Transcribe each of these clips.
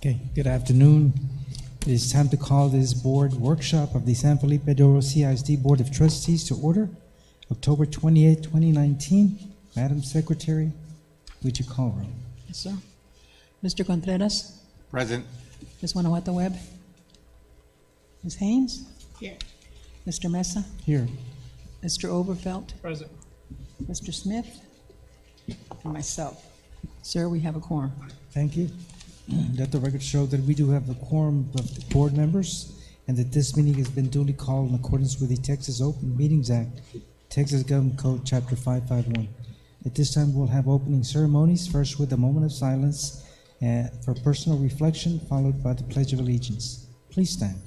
Okay, good afternoon. It is time to call this board workshop of the San Felipe de Oro CISD Board of Trustees to order. October 28, 2019. Madam Secretary, would you call roll? Yes, sir. Mr. Contreras, Present. Ms. Guanajuato Webb, Ms. Haynes, Here. Mr. Mesa, Here. Mr. Overfelt, Present. Mr. Smith, and myself. Sir, we have a quorum. Thank you. Let the record show that we do have a quorum of the board members and that this meeting has been duly called in accordance with the Texas Open Meetings Act, Texas Government Code, Chapter 551. At this time, we'll have opening ceremonies, first with a moment of silence for personal reflection, followed by the Pledge of Allegiance. Please stand.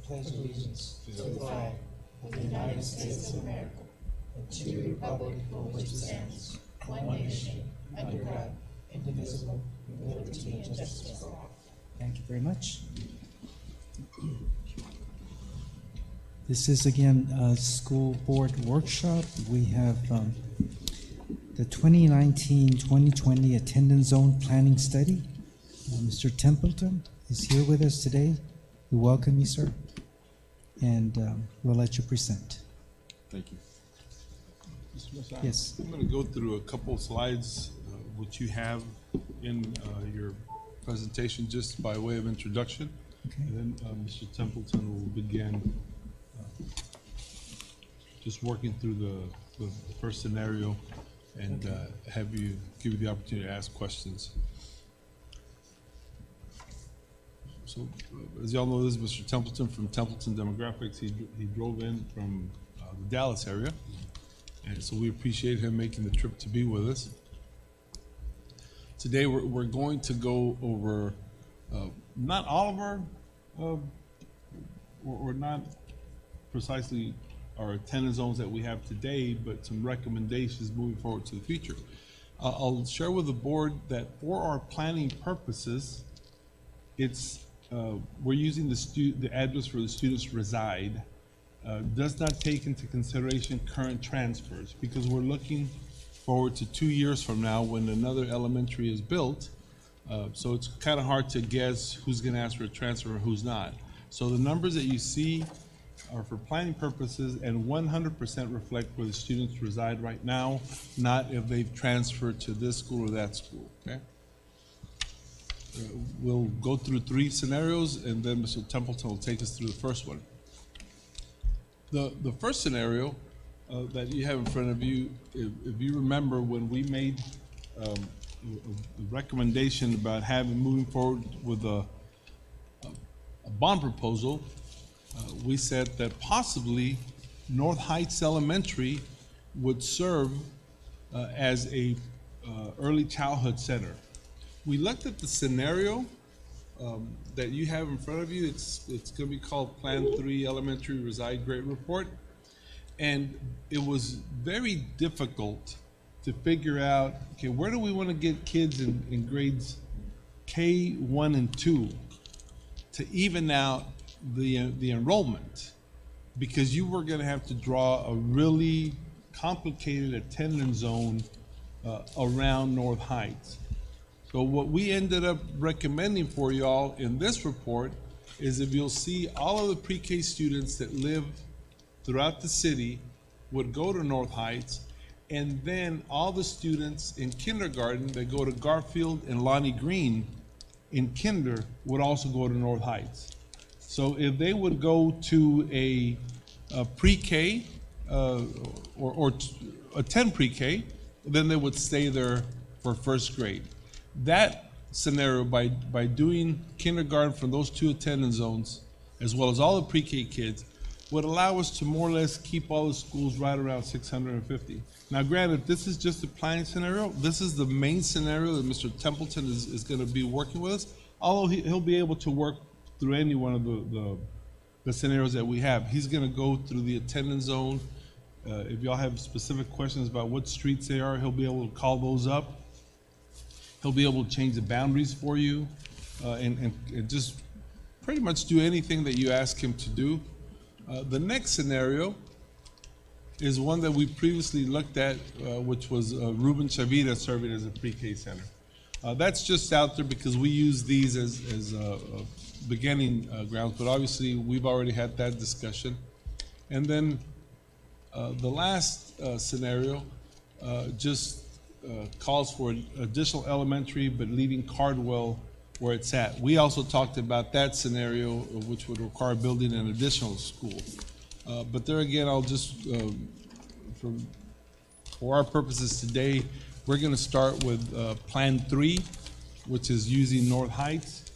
Pledge allegiance to the flag of the United States of America and to the republic for which it stands, one nation, under God, indivisible, with liberty and justice for all. Thank you very much. This is again a school board workshop. We have the 2019-2020 attendance zone planning study. Mr. Templeton is here with us today. We welcome you, sir. And we'll let you present. Thank you. Mr. Mesa, Yes. I'm going to go through a couple slides, which you have in your presentation, just by way of introduction. Okay. And then Mr. Templeton will begin just working through the first scenario and give you the opportunity to ask questions. So, as y'all know, this is Mr. Templeton from Templeton Demographics. He drove in from the Dallas area, and so we appreciate him making the trip to be with us. Today, we're going to go over not all of our, or not precisely our attendance zones that we have today, but some recommendations moving forward to the future. I'll share with the board that for our planning purposes, we're using the address where the students reside, does not take into consideration current transfers, because we're looking forward to 2 years from now when another elementary is built. So it's kind of hard to guess who's going to ask for a transfer and who's not. So the numbers that you see are for planning purposes and 100% reflect where the students reside right now, not if they've transferred to this school or that school, okay? We'll go through 3 scenarios, and then Mr. Templeton will take us through the first one. The first scenario that you have in front of you, if you remember when we made a recommendation about moving forward with a bond proposal, we said that possibly North Heights Elementary would serve as a early childhood center. We looked at the scenario that you have in front of you. It's going to be called Plan 3 Elementary Reside Grade Report. And it was very difficult to figure out, okay, where do we want to get kids in grades K, 1, and 2 to even out the enrollment? Because you were going to have to draw a really complicated attendance zone around North Heights. So what we ended up recommending for y'all in this report is, if you'll see, all of the pre-K students that live throughout the city would go to North Heights, and then all the students in kindergarten that go to Garfield and Lonnie Green in kinder would also go to North Heights. So if they would go to a pre-K or attend pre-K, then they would stay there for first grade. That scenario, by doing kindergarten from those 2 attendance zones, as well as all the pre-K kids, would allow us to more or less keep all the schools right around 650. Now, granted, this is just a planning scenario. This is the main scenario that Mr. Templeton is going to be working with us, although he'll be able to work through any one of the scenarios that we have. He's gonna go through the attendance zone. If y'all have specific questions about what streets they are, he'll be able to call those up. He'll be able to change the boundaries for you, and just pretty much do anything that you ask him to do. The next scenario is one that we previously looked at, which was Ruben Chavira serving as a pre-K center. That's just out there because we use these as beginning grounds, but obviously we've already had that discussion. And then the last scenario just calls for additional elementary, but leaving Cardwell where it's at. We also talked about that scenario, which would require building an additional school. But there again, I'll just, for our purposes today, we're going to start with Plan 3, which is using North Heights,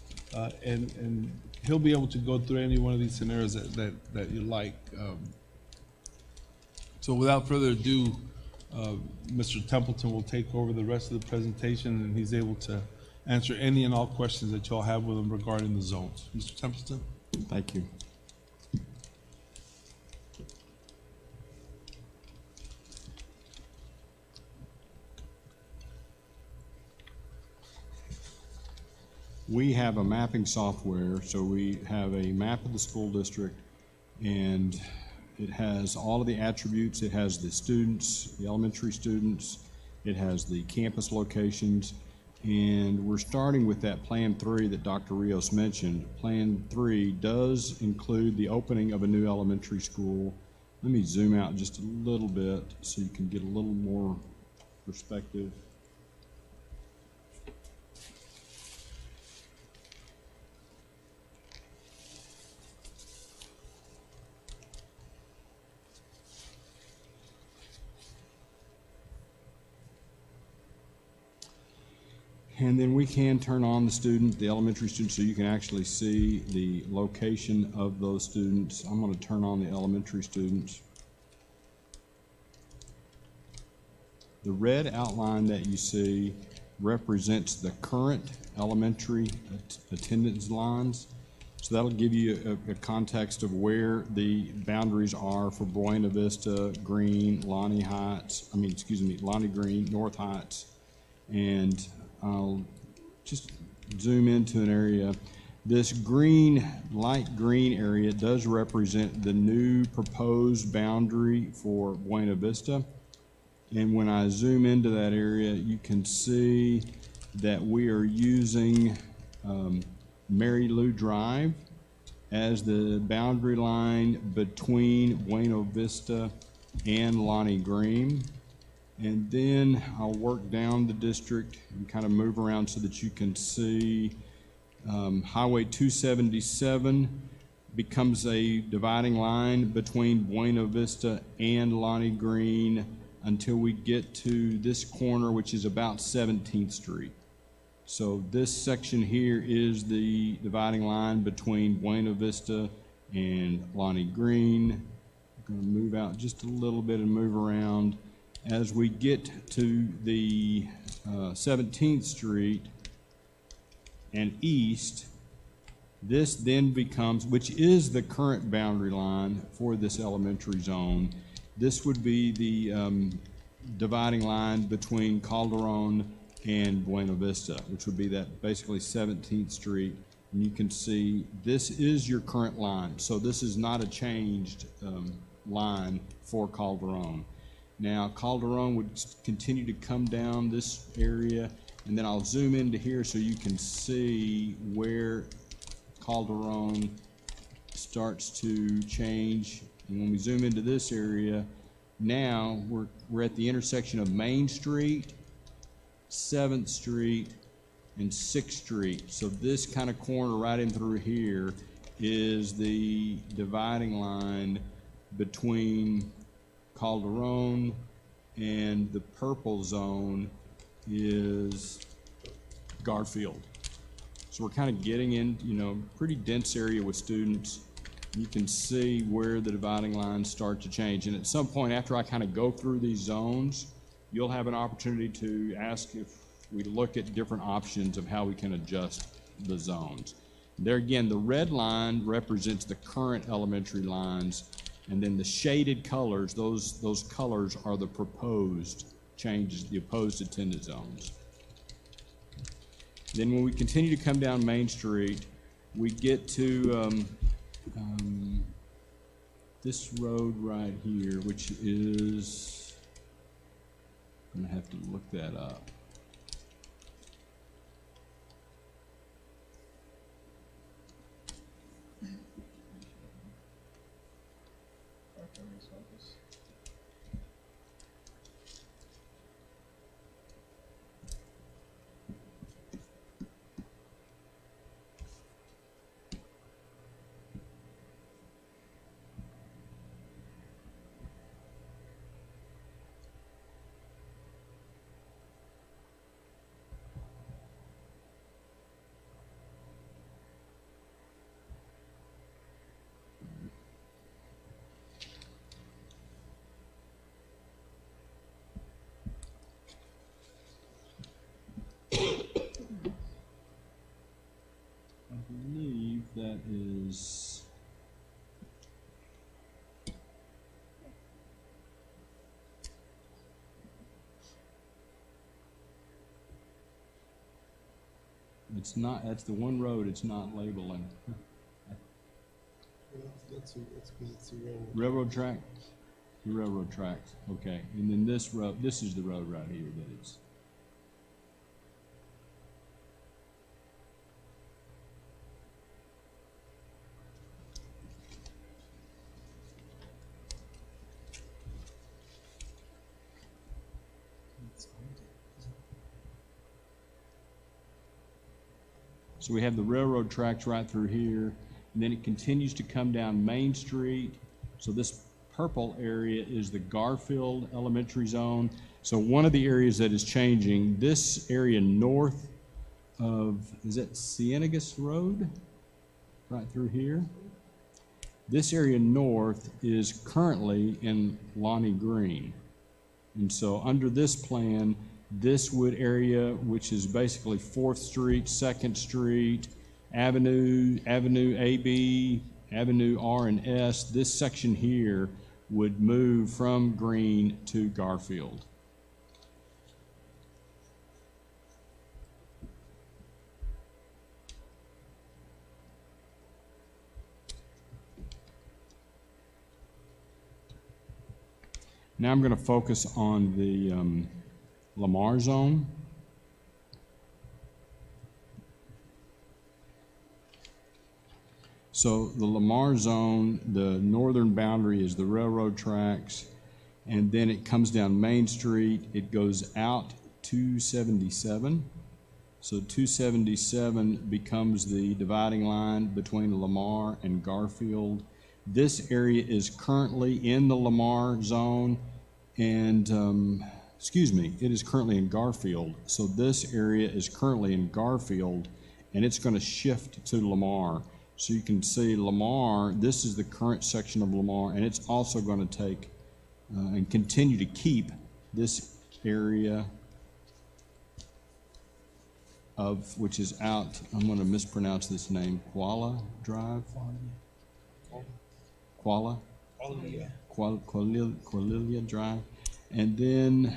and he'll be able to go through any one of these scenarios that you like. So without further ado, Mr. Templeton will take over the rest of the presentation, and he's able to answer any and all questions that y'all have with him regarding the zones. Mr. Templeton? Thank you. We have a mapping software, so we have a map of the school district, and it has all of the attributes. It has the students, the elementary students, it has the campus locations, and we're starting with that Plan 3 that Dr. Rios mentioned. Plan 3 does include the opening of a new elementary school. Let me zoom out just a little bit so you can get a little more perspective. And then we can turn on the student, the elementary students, so you can actually see the location of those students. I'm going to turn on the elementary students. The red outline that you see represents the current elementary attendance lines. So that'll give you a context of where the boundaries are for Buena Vista, Green, Lonnie Green, North Heights, and I'll just zoom into an area. This green, light green area does represent the new proposed boundary for Buena Vista. And when I zoom into that area, you can see that we are using Mary Lou Drive as the boundary line between Buena Vista and Lonnie Green. And then I'll work down the district and kind of move around so that you can see Highway 277 becomes a dividing line between Buena Vista and Lonnie Green until we get to this corner, which is about 17th Street. So this section here is the dividing line between Buena Vista and Lonnie Green. I'm going to move out just a little bit and move around. As we get to the 17th Street and east, this then becomes, which is the current boundary line for this elementary zone, this would be the dividing line between Calderon and Buena Vista, which would be that basically 17th Street. And you can see this is your current line. So this is not a changed line for Calderon. Now, Calderon would continue to come down this area, and then I'll zoom into here so you can see where Calderon starts to change. And when we zoom into this area, now we're at the intersection of Main Street, 7th Street, and 6th Street. So this kind of corner right in through here is the dividing line between Calderon, and the purple zone is Garfield. So we're kind of getting in, pretty dense area with students. You can see where the dividing lines start to change. And at some point after I kind of go through these zones, you'll have an opportunity to ask if we look at different options of how we can adjust the zones. There again, the red line represents the current elementary lines, and then the shaded colors, those colors are the proposed changes, the opposed attendance zones. Then when we continue to come down Main Street, we get to this road right here, which is, I'm gonna have to look that up. I believe that is, it's not, that's the one road it's not labeling. That's because it's a railroad. Railroad track? The railroad tracks, okay. And then this road, this is the road right here that it's. So we have the railroad tracks right through here, and then it continues to come down Main Street. So this purple area is the Garfield Elementary Zone. So one of the areas that is changing, this area north of, is that Ciennegas Road? Right through here. This area north is currently in Lonnie Green. And so under this plan, this wood area, which is basically 4th Street, 2nd Street, Avenue AB, Avenue R and S, this section here would move from Green to Garfield. Now I'm going to focus on the Lamar zone. So the Lamar zone, the northern boundary is the railroad tracks, and then it comes down Main Street. It goes out 277. So 277 becomes the dividing line between Lamar and Garfield. This area is currently in the Lamar zone, and it is currently in Garfield. So this area is currently in Garfield, and it's going to shift to Lamar. So you can see Lamar, this is the current section of Lamar, and it's also going to take and continue to keep this area of, which is out, I'm going to mispronounce this name, Kuala Drive? Kuala? Qualilia Drive. And then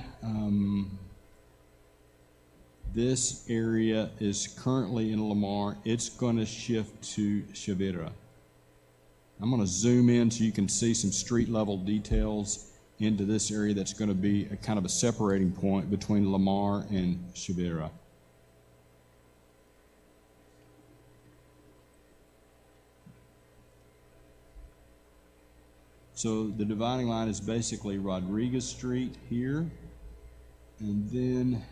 this area is currently in Lamar. It's going to shift to Chavira. I'm going to zoom in so you can see some street level details into this area that's going to be a kind of a separating point between Lamar and Chavira. So the dividing line is basically Rodriguez Street here, and then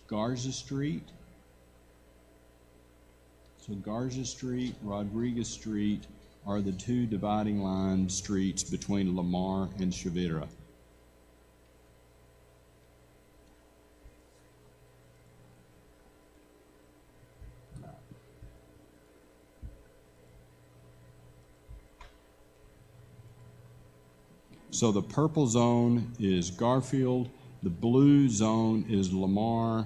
Garza Street. So Garza Street, Rodriguez Street are the two dividing line streets between Lamar and Chavira. So the purple zone is Garfield, The blue zone is Lamar.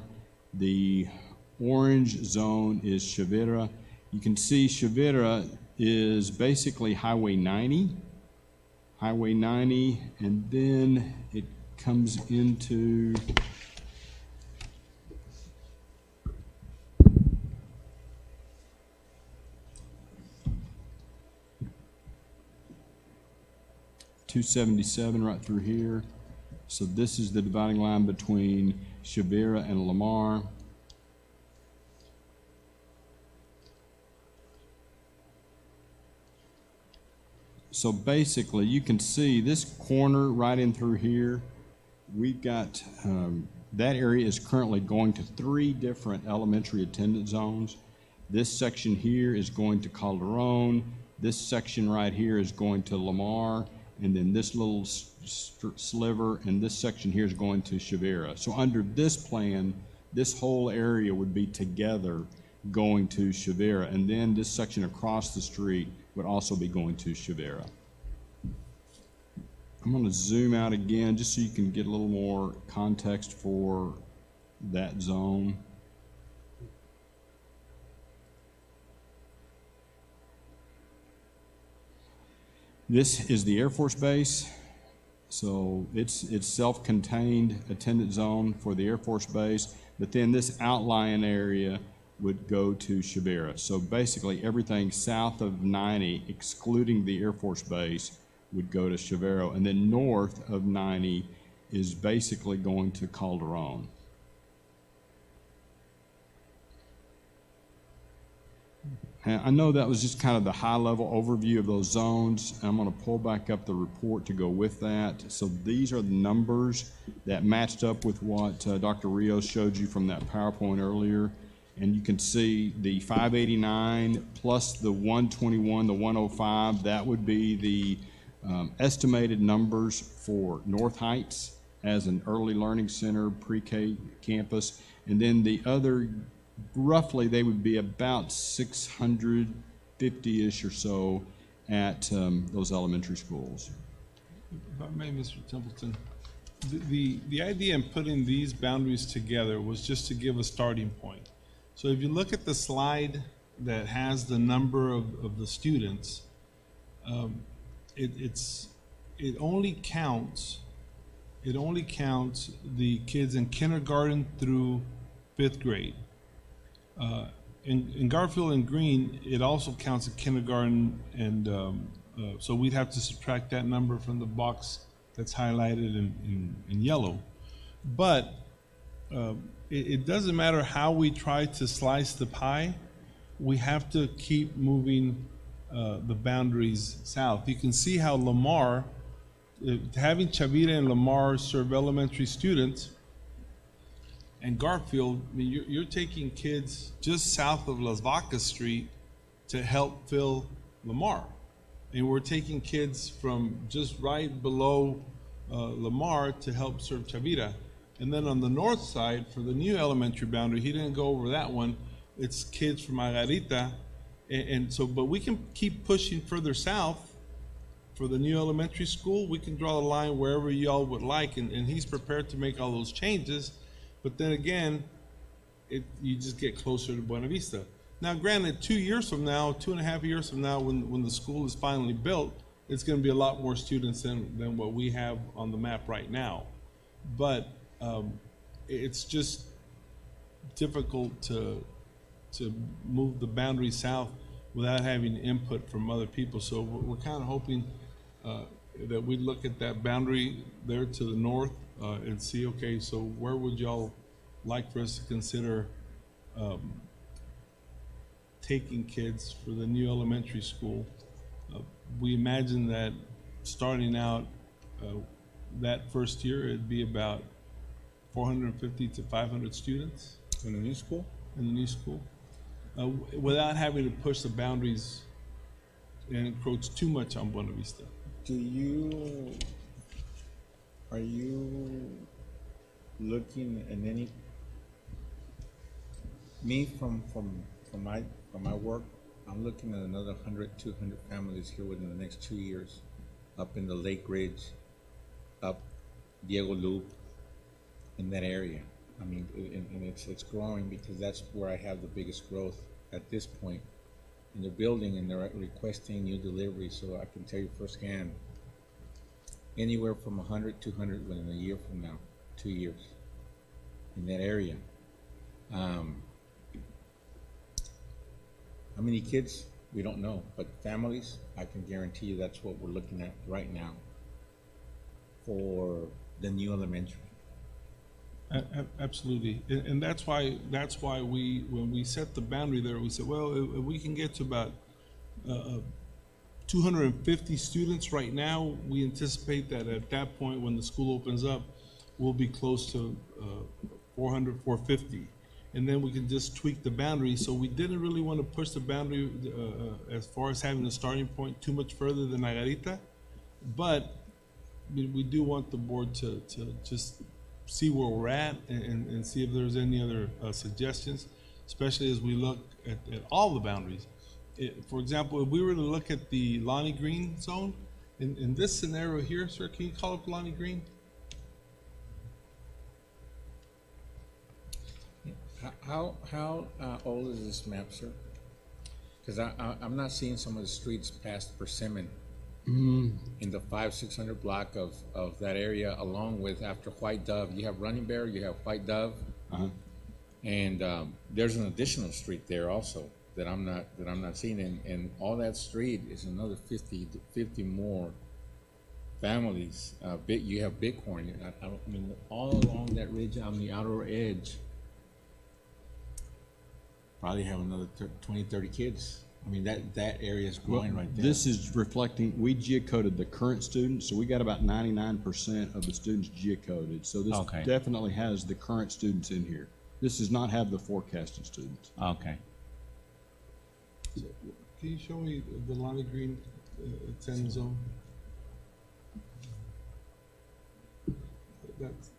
The orange zone is Chavira. You can see Chavira is basically Highway 90. Highway 90, and then it comes into $277 right through here. So this is the dividing line between Chavira and Lamar. So basically, you can see this corner right in through here. We've got, that area is currently going to 3 different elementary attendance zones. This section here is going to Calderon. This section right here is going to Lamar. And then this little sliver and this section here is going to Chavira. So under this plan, this whole area would be together going to Chavira. And then this section across the street would also be going to Chavira. I'm going to zoom out again just so you can get a little more context for that zone. This is the Air Force Base. So it's self-contained attendance zone for the Air Force Base, but then this outlying area would go to Chavira. So basically everything south of 90, excluding the Air Force Base, would go to Chavira, and then north of 90 is basically going to Calderon. And I know that was just kind of the high-level overview of those zones. I'm going to pull back up the report to go with that. So these are the numbers that matched up with what Dr. Rios showed you from that PowerPoint earlier. And you can see the 589 plus the 121, the 105, that would be the estimated numbers for North Heights as an early learning center, pre-K campus. And then the other, roughly, they would be about 650-ish or so at those elementary schools. If I may, Mr. Templeton, the idea in putting these boundaries together was just to give a starting point. So if you look at the slide that has the number of the students, it only counts the kids in kindergarten through 5th grade. In Garfield and Green, it also counts in kindergarten, and so we'd have to subtract that number from the box that's highlighted in yellow. But it doesn't matter how we try to slice the pie, we have to keep moving the boundaries south. You can see how Lamar, having Chavira and Lamar serve elementary students, and Garfield, I mean, you're taking kids just south of Las Vacas Street to help fill Lamar. And we're taking kids from just right below Lamar to help serve Chavira. And then on the north side, for the new elementary boundary, he didn't go over that one, it's kids from Margarita. And so, but we can keep pushing further south for the new elementary school. We can draw the line wherever y'all would like, and he's prepared to make all those changes. But then again, you just get closer to Buena Vista. Now, granted, 2 years from now, 2.5 years from now, when the school is finally built, it's going to be a lot more students than what we have on the map right now. But it's just difficult to move the boundary south without having input from other people. So we're kind of hoping that we look at that boundary there to the north and see, okay, so where would y'all like for us to consider taking kids for the new elementary school? We imagine that starting out that first year, it'd be about 450 to 500 students. In the new school? In the new school, without having to push the boundaries and encroach too much on Buena Vista. Are you looking at any, me from my work, I'm looking at another 100, 200 families here within the next 2 years, up in the Lake Ridge, up Diego Loop, in that area. I mean, and it's growing because that's where I have the biggest growth at this point in the building, and they're requesting new deliveries. So I can tell you firsthand, anywhere from 100, 200 within a year from now, 2 years in that area. How many kids? We don't know, but families, I can guarantee you that's what we're looking at right now for the new elementary. Absolutely, and that's why we, when we set the boundary there, we said, well, if we can get to about 250 students right now, we anticipate that at that point, when the school opens up, we'll be close to 400, 450. And then we can just tweak the boundary. So we didn't really want to push the boundary as far as having a starting point too much further than Nagarita. But we do want the board to just see where we're at and see if there's any other suggestions, especially as we look at all the boundaries. For example, if we were to look at the Lonnie Green zone, in this scenario here, sir, can you call up Lonnie Green? How old is this map, sir? Because I'm not seeing some of the streets past Persimmon in the 500-600 block of that area, along with after White Dove. You have Running Bear, you have White Dove, and there's an additional street there also that I'm not seeing, and all that street is another 50 more families. You have Bighorn. I mean, all along that ridge on the outer edge. Probably have another 20, 30 kids. I mean, that area is growing right there. This is reflecting, we geocoded the current students, so we got about 99% of the students geocoded. So this definitely has the current students in here. This does not have the forecasted students. Okay. So, can you show me the Lonnie Green 10 zone? That's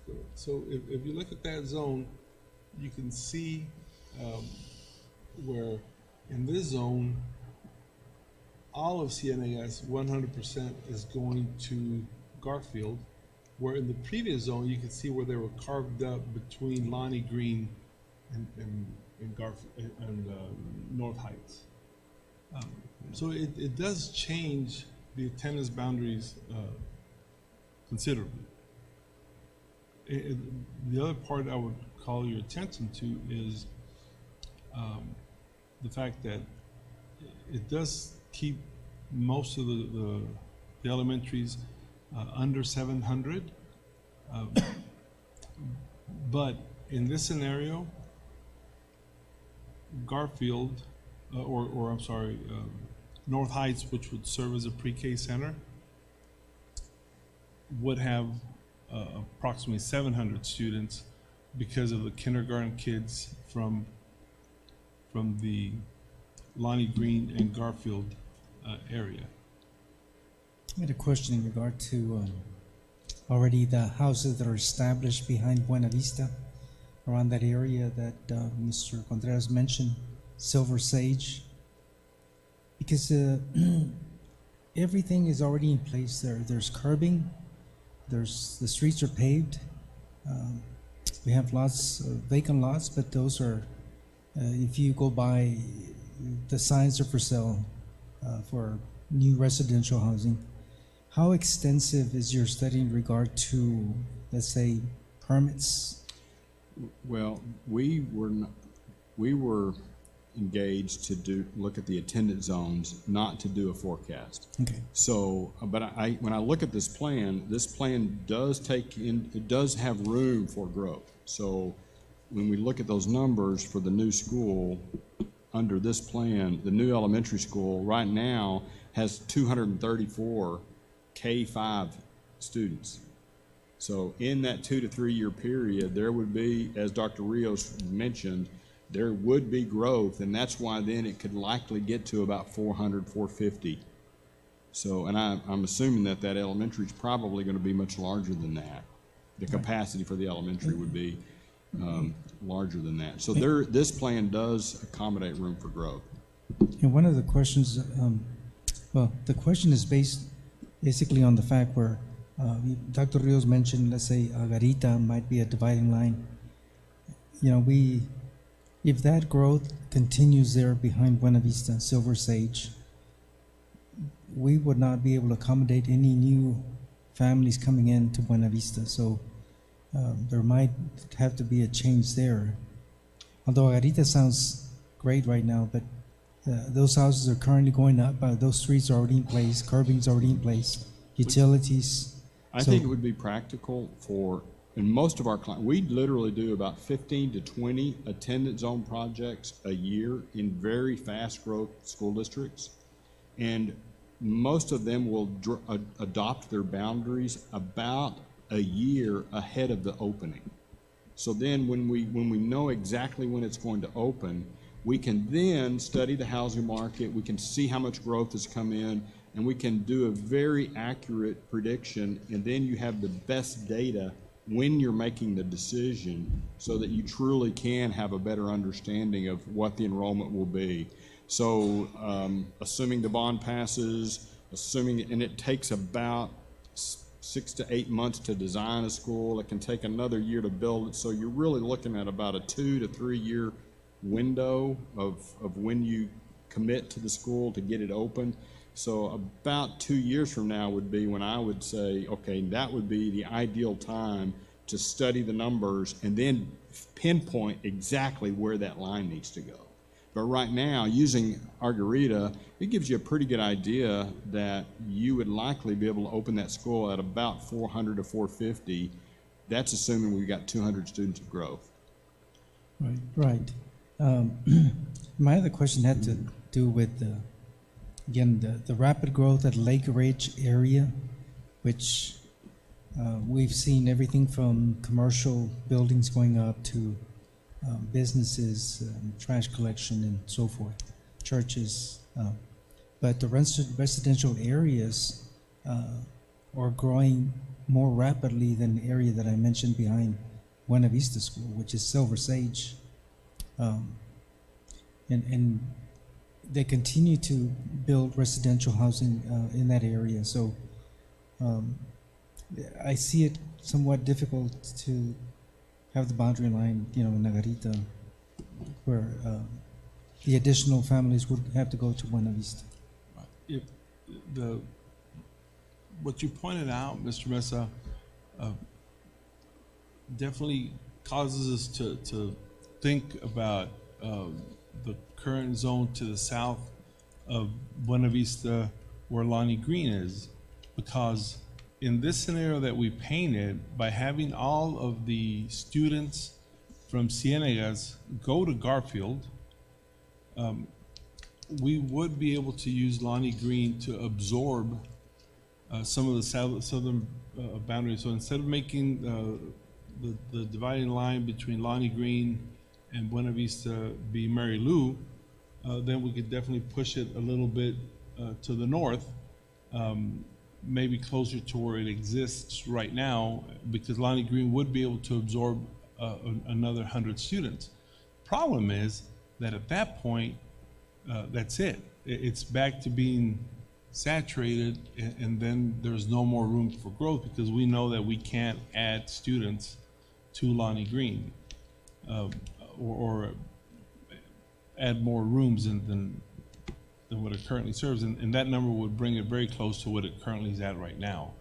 good. So if you look at that zone, you can see where in this zone, all of CNAS 100% is going to Garfield, where in the previous zone, you can see where they were carved up between Lonnie Green and Garfield and North Heights. So it does change the attendance boundaries considerably. The other part I would call your attention to is the fact that it does keep most of the elementaries under 700, but in this scenario, Garfield, or I'm sorry, North Heights, which would serve as a pre-K center, would have approximately 700 students because of the kindergarten kids from the Lonnie Green and Garfield area. I had a question in regard to already the houses that are established behind Buena Vista, around that area that Mr. Contreras mentioned, Silver Sage, because everything is already in place there. There's curbing, the streets are paved. We have lots of vacant lots, but those are, if you go by, the signs are for sale for new residential housing. How extensive is your study in regard to, let's say, permits? Well, we were engaged to look at the attendance zones, not to do a forecast. Okay. So, but when I look at this plan does it does have room for growth. So when we look at those numbers for the new school, under this plan, the new elementary school right now has 234 K-5 students. So in that 2 to 3 year period, there would be, as Dr. Rios mentioned, there would be growth, and that's why then it could likely get to about 400, 450. So, and I'm assuming that elementary is probably going to be much larger than that. The capacity for the elementary would be larger than that. So this plan does accommodate room for growth. And one of the questions, well, the question is basically on the fact where Dr. Rios mentioned, let's say, Garita might be a dividing line. You know, if that growth continues there behind Buena Vista, Silver Sage, we would not be able to accommodate any new families coming into Buena Vista. So there might have to be a change there. Although Garita sounds great right now, but those houses are currently going up. Those streets are already in place, curbing's already in place, utilities. I think it would be practical for, and most of our clients, we literally do about 15 to 20 attendance zone projects a year in very fast growth school districts. And most of them will adopt their boundaries about a year ahead of the opening. So then when we know exactly when it's going to open, we can then study the housing market, we can see how much growth has come in, and we can do a very accurate prediction, and then you have the best data when you're making the decision so that you truly can have a better understanding of what the enrollment will be. So assuming the bond passes, and it takes about 6 to 8 months to design a school, it can take another year to build it, so you're really looking at about a 2 to 3 year window of when you commit to the school to get it open. So about 2 years from now would be when I would say, okay, that would be the ideal time to study the numbers and then pinpoint exactly where that line needs to go. But right now, using Argarita, it gives you a pretty good idea that you would likely be able to open that school at about 400 to 450. That's assuming we've got 200 students of growth. Right. My other question had to do with, the rapid growth at Lake Ridge area, which we've seen everything from commercial buildings going up to businesses, trash collection and so forth, churches. But the residential areas are growing more rapidly than the area that I mentioned behind Buena Vista School, which is Silver Sage. And they continue to build residential housing in that area. So I see it somewhat difficult to have the boundary line, in Nagarita, where the additional families would have to go to Buena Vista. If what you pointed out, Mr. Mesa, definitely causes us to think about the current zone to the south of Buena Vista where Lonnie Green is, because in this scenario that we painted, by having all of the students from Cienegas go to Garfield, we would be able to use Lonnie Green to absorb some of the southern boundaries. So instead of making the dividing line between Lonnie Green and Buena Vista be Mary Lou, then we could definitely push it a little bit to the north, maybe closer to where it exists right now, because Lonnie Green would be able to absorb another 100 students. Problem is that at that point, that's it. It's back to being saturated, and then there's no more room for growth because we know that we can't add students to Lonnie Green or add more rooms than what it currently serves, and that number would bring it very close to what it currently is at right now.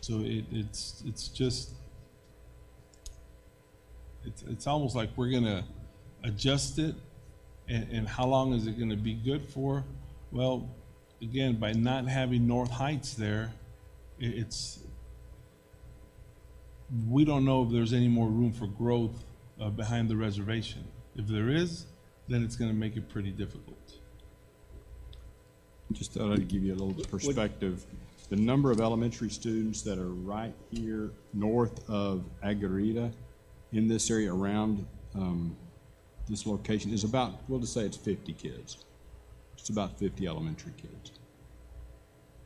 So it's almost like we're gonna adjust it, and how long is it gonna be good for? Well, again, by not having North Heights there, we don't know if there's any more room for growth behind the reservation. If there is, then it's going to make it pretty difficult. Just thought I'd give you a little perspective. The number of elementary students that are right here north of Agarita in this area around this location is about, we'll just say it's 50 kids. It's about 50 elementary kids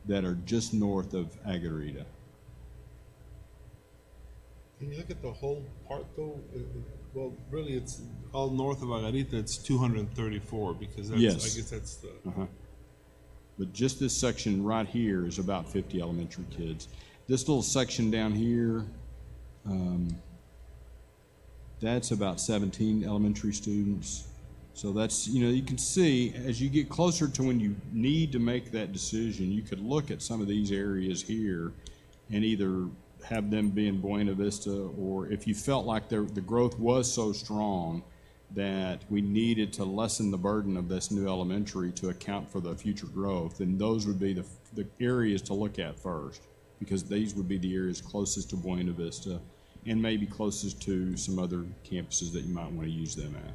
that are just north of Agarita. Can you look at the whole part though? Well, really, it's all north of Agarita, it's 234 because that's, Yes. I guess that's the, But just this section right here is about 50 elementary kids. This little section down here, that's about 17 elementary students. So that's, you can see as you get closer to when you need to make that decision, you could look at some of these areas here and either have them be in Buena Vista, or if you felt like the growth was so strong that we needed to lessen the burden of this new elementary to account for the future growth, then those would be the areas to look at first, because these would be the areas closest to Buena Vista and maybe closest to some other campuses that you might want to use them at.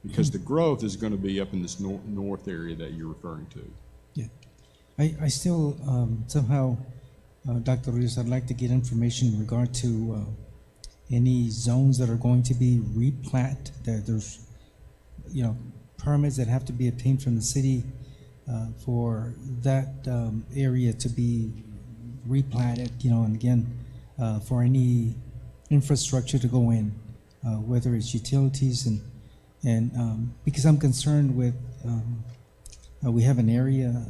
Because the growth is going to be up in this north area that you're referring to. Yeah. I still, somehow, Dr. Ruiz, I'd like to get information in regard to any zones that are going to be replat, that there's, permits that have to be obtained from the city for that area to be replatted, and again, for any infrastructure to go in, whether it's utilities and because I'm concerned with, we have an area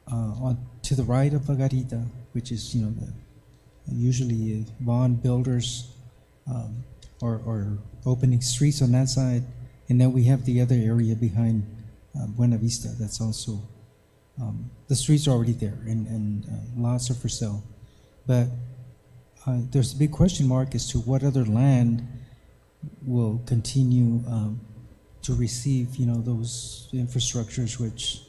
to the right of Agarita, which is, usually bond builders or opening streets on that side, and then we have the other area behind Buena Vista. That's also the streets are already there, and lots are for sale, but there's a big question mark as to what other land will continue to receive, those infrastructures, which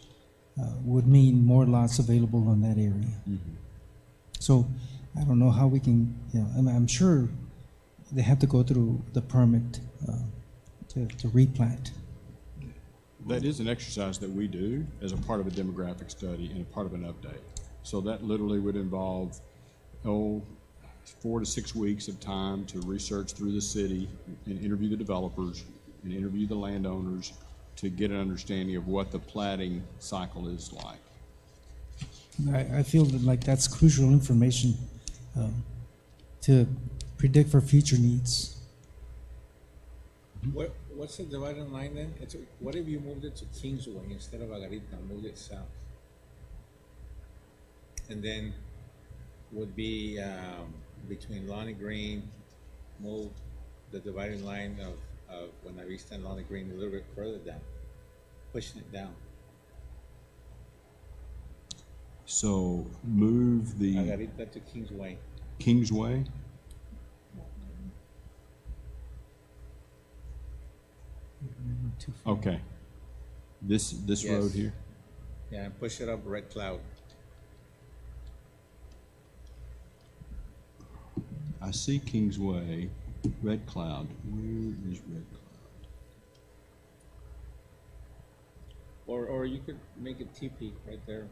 would mean more lots available on that area. So I don't know how we can, I'm sure they have to go through the permit to replant. That is an exercise that we do as a part of a demographic study and a part of an update. So that literally would involve, 4 to 6 weeks of time to research through the city and interview the developers and interview the landowners to get an understanding of what the platting cycle is like. I feel that like that's crucial information to predict for future needs. What's the dividing line then? What if you moved it to Kingsway instead of Agarita, moved it south? And then would be between Lonnie Green, move the dividing line of Buena Vista and Lonnie Green a little bit further down, pushing it down. So move the Agarita to Kingsway. Kingsway. Okay. This Yes. road here. Yeah, and push it up Red Cloud. I see Kingsway, Red Cloud. Where is Red Cloud? Or you could make it TP right there.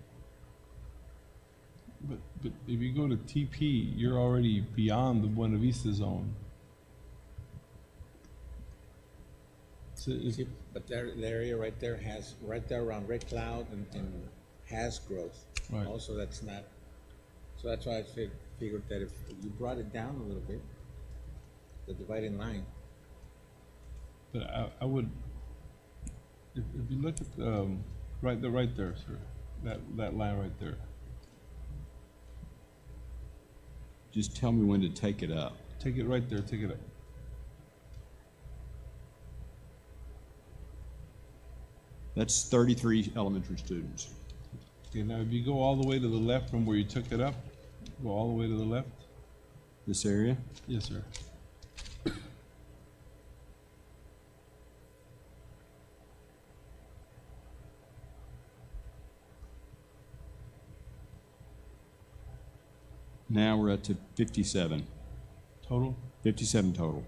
but if you go to TP, you're already beyond the Buena Vista zone. So See, but the area right there around Red Cloud and has growth. Right. Also, that's not, so that's why I figured that if you brought it down a little bit, the dividing line. But I would, if you look at right there, sir, that line right there. Just tell me when to take it up. Take it right there. Take it up. That's 33 elementary students. Okay. Now, if you go all the way to the left from where you took it up, go all the way to the left. This area? Yes, sir. Now we're up to 57. Total. 57 total.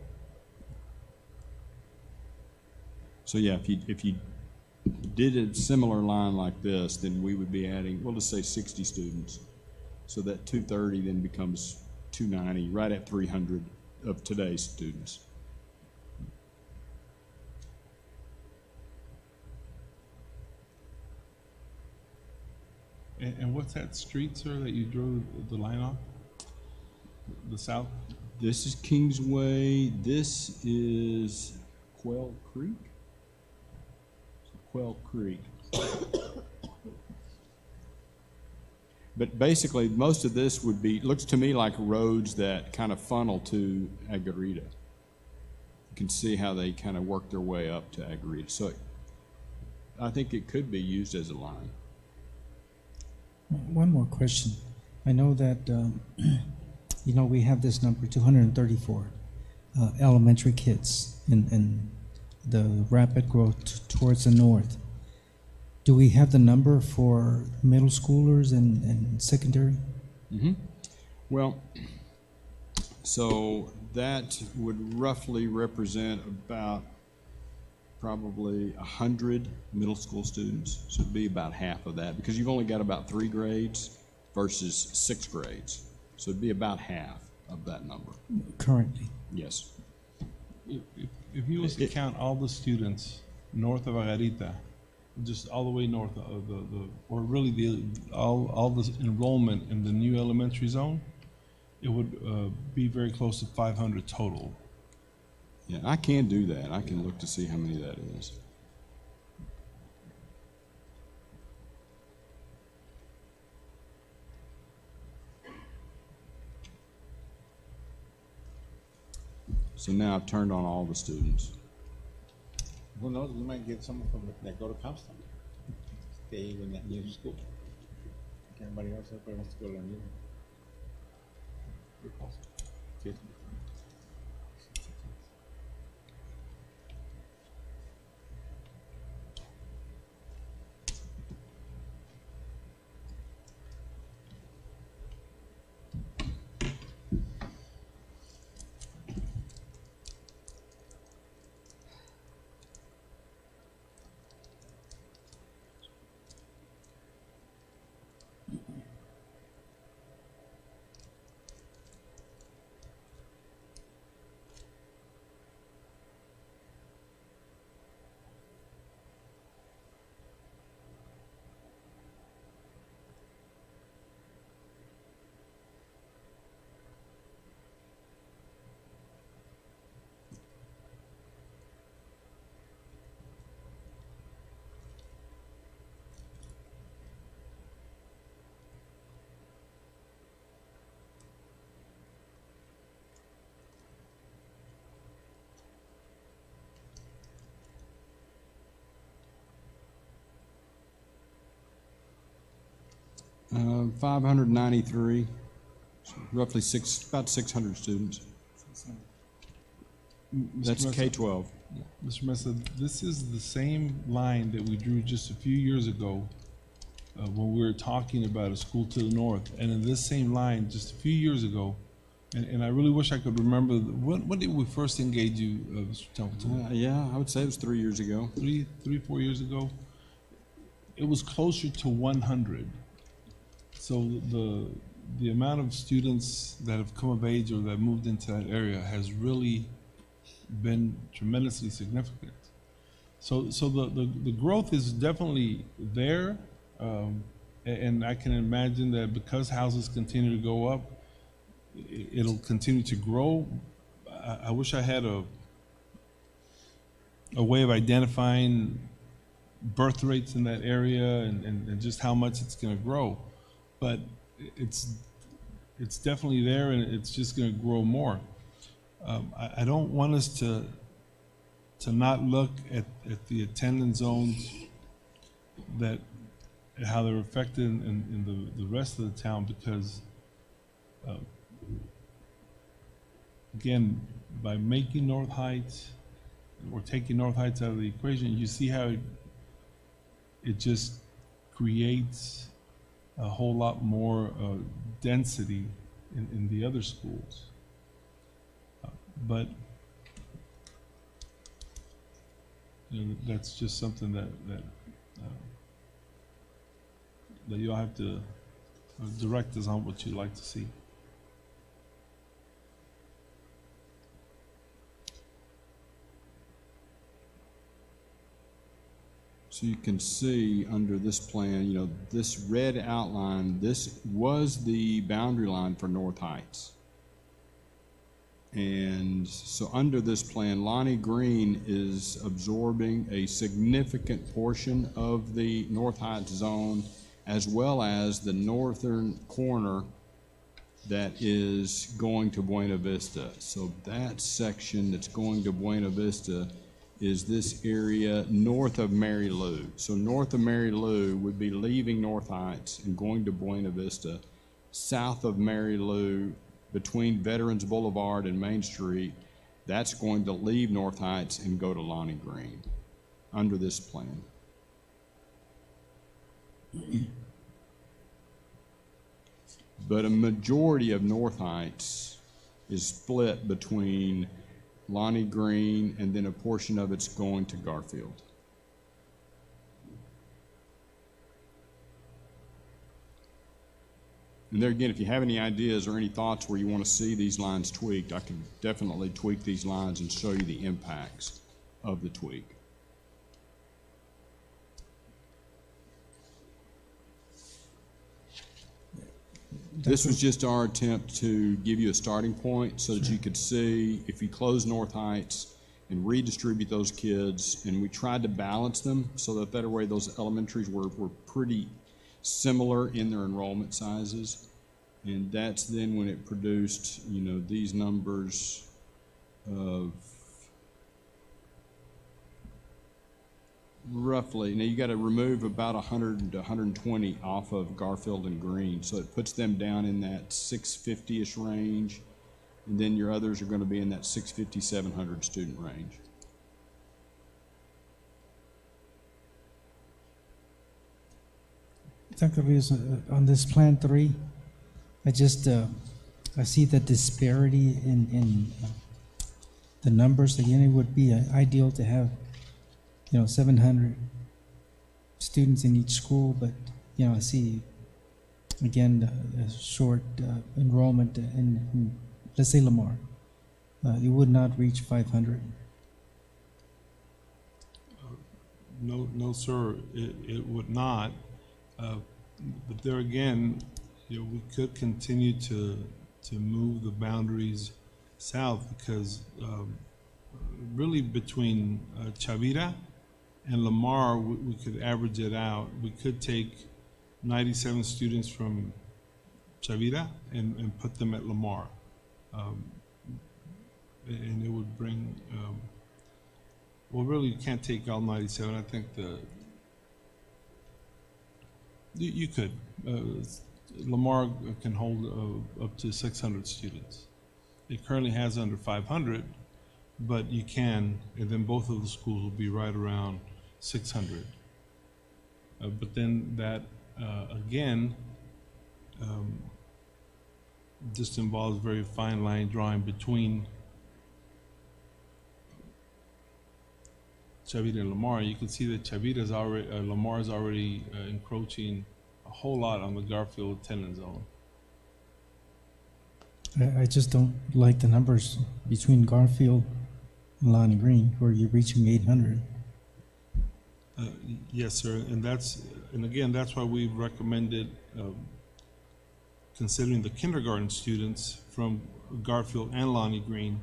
So yeah, if you did a similar line like this, then we would be adding, we'll just say 60 students. So that 230 then becomes 290, right at 300 of today's students. And what's that street, sir, that you drew the line off? the south? This is Kingsway. This is Quail Creek. Quail Creek. But basically, most of this would be, looks to me like roads that kind of funnel to Agarita. You can see how they kind of work their way up to Agarita. So I think it could be used as a line. One more question. I know that, you know, we have this number, 234 elementary kids in the rapid growth towards the north. Do we have the number for middle schoolers and secondary? Well, so that would roughly represent about probably 100 middle school students. So it'd be about half of that because you've only got about 3 grades versus 6 grades. So it'd be about half of that number. Currently. Yes. If you was to count all the students north of Agarita, just all the way north of or really all the enrollment in the new elementary zone, it would be very close to 500 total. Yeah, I can do that. I can look to see how many that is. So now I've turned on all the students. Who knows, we might get someone from that go to Compton, stay in that new school. Everybody else wants to go to a new. Sí. 593, so roughly about 600 students. That's Mr. K-12. Mr. Mesa, this is the same line that we drew just a few years ago when we were talking about a school to the north. And in this same line, just a few years ago, and I really wish I could remember, when did we first engage you, Mr. Templeton? Yeah, I would say it was 3 years ago. 4 years ago? It was closer to 100. So the amount of students that have come of age or that moved into that area has really been tremendously significant. So the growth is definitely there, and I can imagine that because houses continue to go up, it'll continue to grow. I wish I had a way of identifying birth rates in that area and just how much it's going to grow, but it's definitely there, and it's just going to grow more. I don't want us to not look at the attendance zones, that how they're affected in the rest of the town, because again, by making North Heights or taking North Heights out of the equation, you see how it just creates a whole lot more density in the other schools. But you know, that's just something that you'll have to direct us on what you'd like to see. So you can see under this plan, you know, this red outline, this was the boundary line for North Heights. And so under this plan, Lonnie Green is absorbing a significant portion of the North Heights zone, as well as the northern corner that is going to Buena Vista. So that section that's going to Buena Vista is this area north of Mary Lou. So north of Mary Lou would be leaving North Heights and going to Buena Vista. South of Mary Lou, between Veterans Boulevard and Main Street, that's going to leave North Heights and go to Lonnie Green under this plan. But a majority of North Heights is split between Lonnie Green, and then a portion of it's going to Garfield. And there again, if you have any ideas or any thoughts where you want to see these lines tweaked, I can definitely tweak these lines and show you the impacts of the tweak. This was just our attempt to give you a starting point so that you could see if you close North Heights and redistribute those kids, and we tried to balance them so that that way those elementaries were pretty similar in their enrollment sizes. And that's then when it produced, you know, these numbers of roughly, now you got to remove about 100 to 120 off of Garfield and Green, so it puts them down in that 650-ish range, and then your others are going to be in that 650, 700 student range. Dr. Rios, on this Plan 3, I just, I see the disparity in the numbers. Again, it would be ideal to have, 700 students in each school, but, I see, again, a short enrollment in, let's say, Lamar. It would not reach 500. No, sir, it would not. But there again, we could continue to move the boundaries south, because really between Chavira and Lamar, we could average it out. We could take 97 students from Chavira and put them at Lamar. And it would bring, well, really, you can't take all 97. I think you could. Lamar can hold up to 600 students. It currently has under 500, but you can, and then both of the schools will be right around 600. But then that, again, just involves very fine line drawing between Chavira and Lamar. You can see that Chavira's already, Lamar's already encroaching a whole lot on the Garfield attendance zone. I just don't like the numbers between Garfield and Lonnie Green, where you're reaching 800. Yes, sir, and again, that's why we've recommended considering the kindergarten students from Garfield and Lonnie Green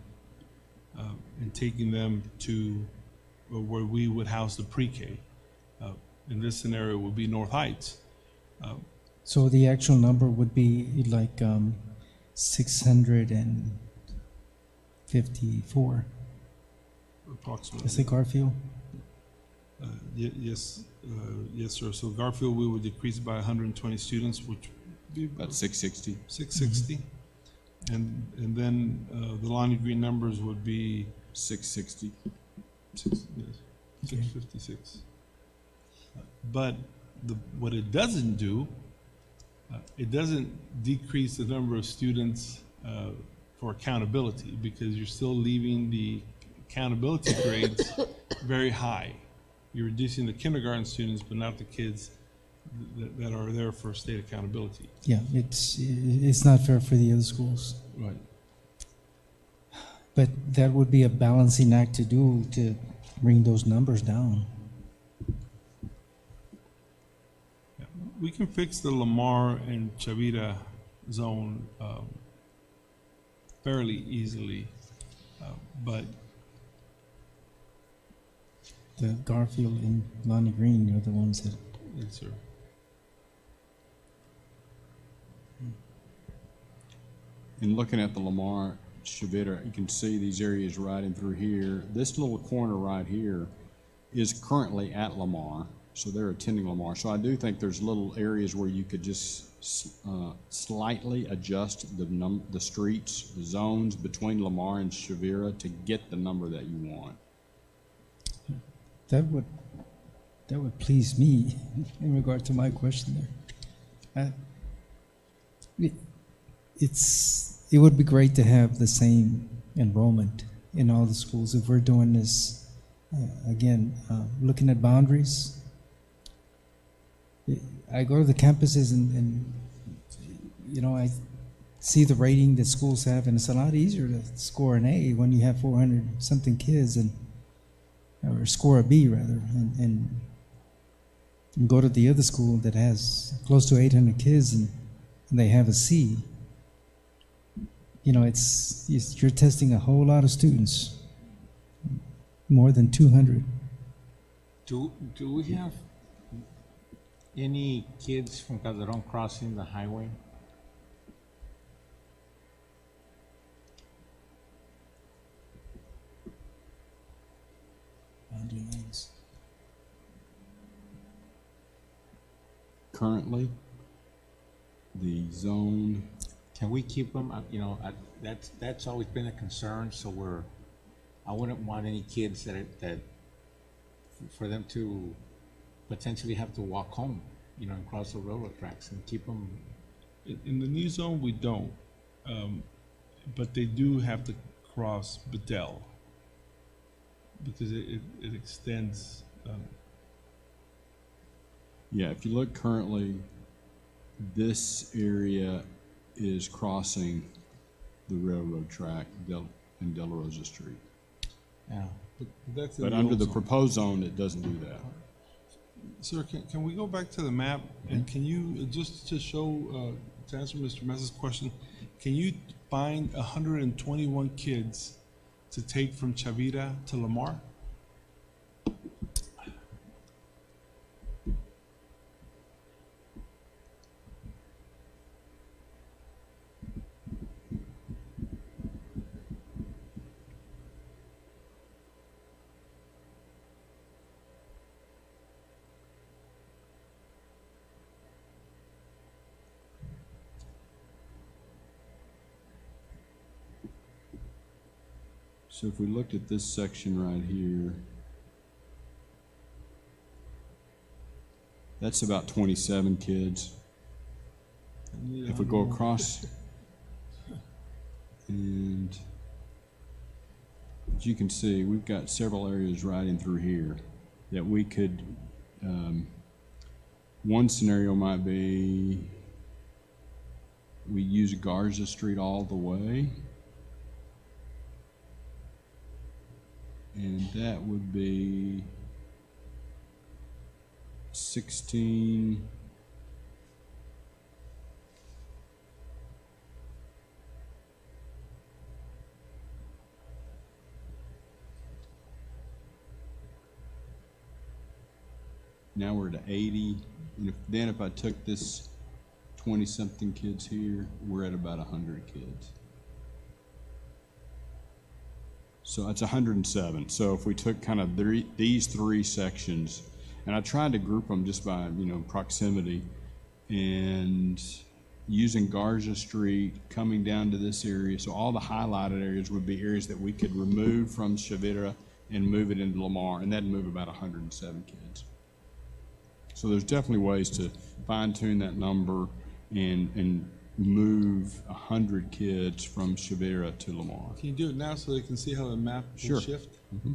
and taking them to where we would house the pre-K. In this scenario would be North Heights. So the actual number would be like 654. Approximately. Let's say Garfield. Yes, sir. So Garfield, we would decrease by 120 students, which would be About 660. 660. And then the Lonnie Green numbers would be 660. 656. But what it doesn't do, it doesn't decrease the number of students for accountability, because you're still leaving the accountability grades very high. You're reducing the kindergarten students, but not the kids that are there for state accountability. Yeah, it's not fair for the other schools. Right. But that would be a balancing act to do to bring those numbers down. We can fix the Lamar and Chavira zone fairly easily. But The Garfield and Lonnie Green are the ones that, yes, sir. And looking at the Lamar Shavita, you can see these areas riding through here. This little corner right here is currently at Lamar, so they're attending Lamar. So I do think there's little areas where you could just slightly adjust the streets, the zones between Lamar and Shavira to get the number that you want. that would please me in regard to my question there. It would be great to have the same enrollment in all the schools if we're doing this. Again, looking at boundaries. I go to the campuses and you know, I see the rating that schools have, and it's a lot easier to score an A when you have 400 something kids, or score a B rather, and go to the other school that has close to 800 kids and they have a C. You know, you're testing a whole lot of students, more than 200. Do we have any kids from Calderon crossing the highway? Boundary lines. Currently, the zone, Can we keep them? You know, that's always been a concern. So I wouldn't want any kids that for them to potentially have to walk home, you know, and cross the railroad tracks, and keep them. In the new zone, we don't, but they do have to cross Bedell because it extends. yeah, if you look currently, this area is crossing the railroad track in De La Rosa Street. Yeah. That's in But the under old the zone. proposed zone, it doesn't do that. Sir, can we go back to the map, and can you, just to show, to answer Mr. Messa's question, can you find 121 kids to take from Chavira to Lamar? So if we looked at this section right here, that's about 27 kids. If we go across, and as you can see, we've got several areas riding through here that we could, one scenario might be we use Garza Street all the way. And that would be 16. Now we're to 80. And if I took this 20-something kids here, we're at about 100 kids. So that's 107. So if we took kind of these three sections, and I tried to group them just by, you know, proximity, and using Garza Street, coming down to this area. So all the highlighted areas would be areas that we could remove from Chavira and move it into Lamar, and that'd move about 107 kids. So there's definitely ways to fine tune that number and move 100 kids from Chavira to Lamar. Can you do it now so they can see how the map Sure. will shift? Mm-hmm.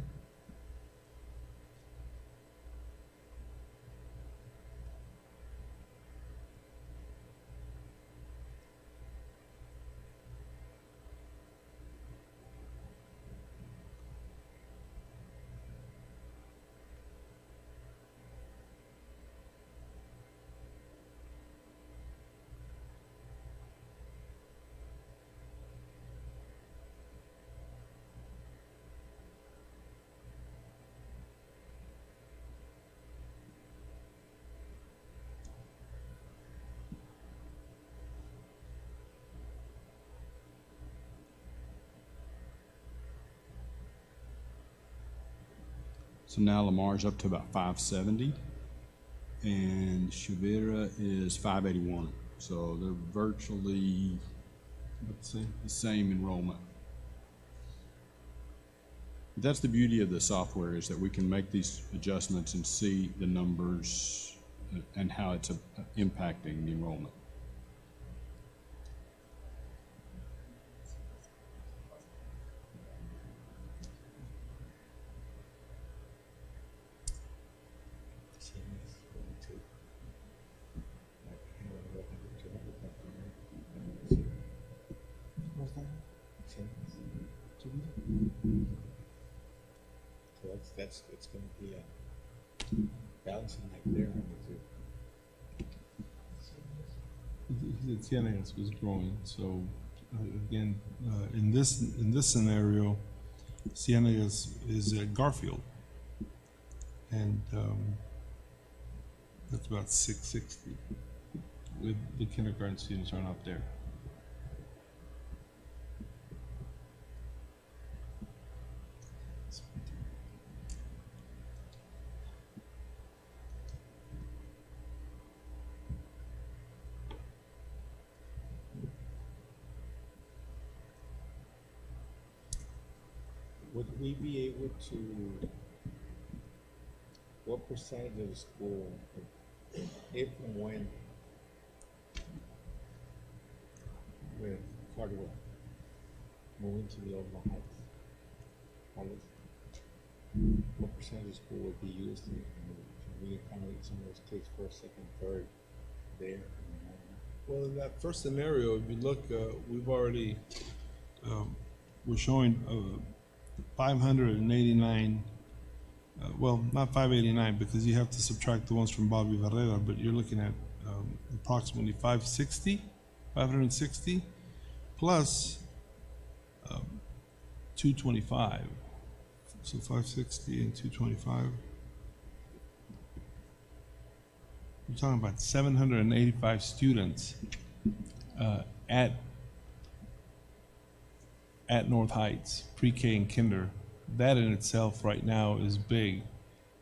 So now Lamar's up to about 570, and Chivera is 581. So they're virtually the same enrollment. But that's the beauty of the software, is that we can make these adjustments and see the numbers and how it's impacting the enrollment. So it's gonna be a balancing act there on the two. The Ciénegas was growing, so again, in this scenario, Ciénegas is at Garfield, and that's about 660. With the kindergarten students are not there. Would we be able to, what percentage of the school, if and when, with Cardwell moving to the Oakland Heights college, what percentage of the school would be used to reaccommodate some of those kids first, second, third there? Well, in that first scenario, if you look, we've already, we're showing 589, well, not 589 because you have to subtract the ones from Bobby Barrera, but you're looking at approximately 560 plus 225. So 560 and 225. We're talking about 785 students at North Heights, pre-K and kinder. That in itself right now is big.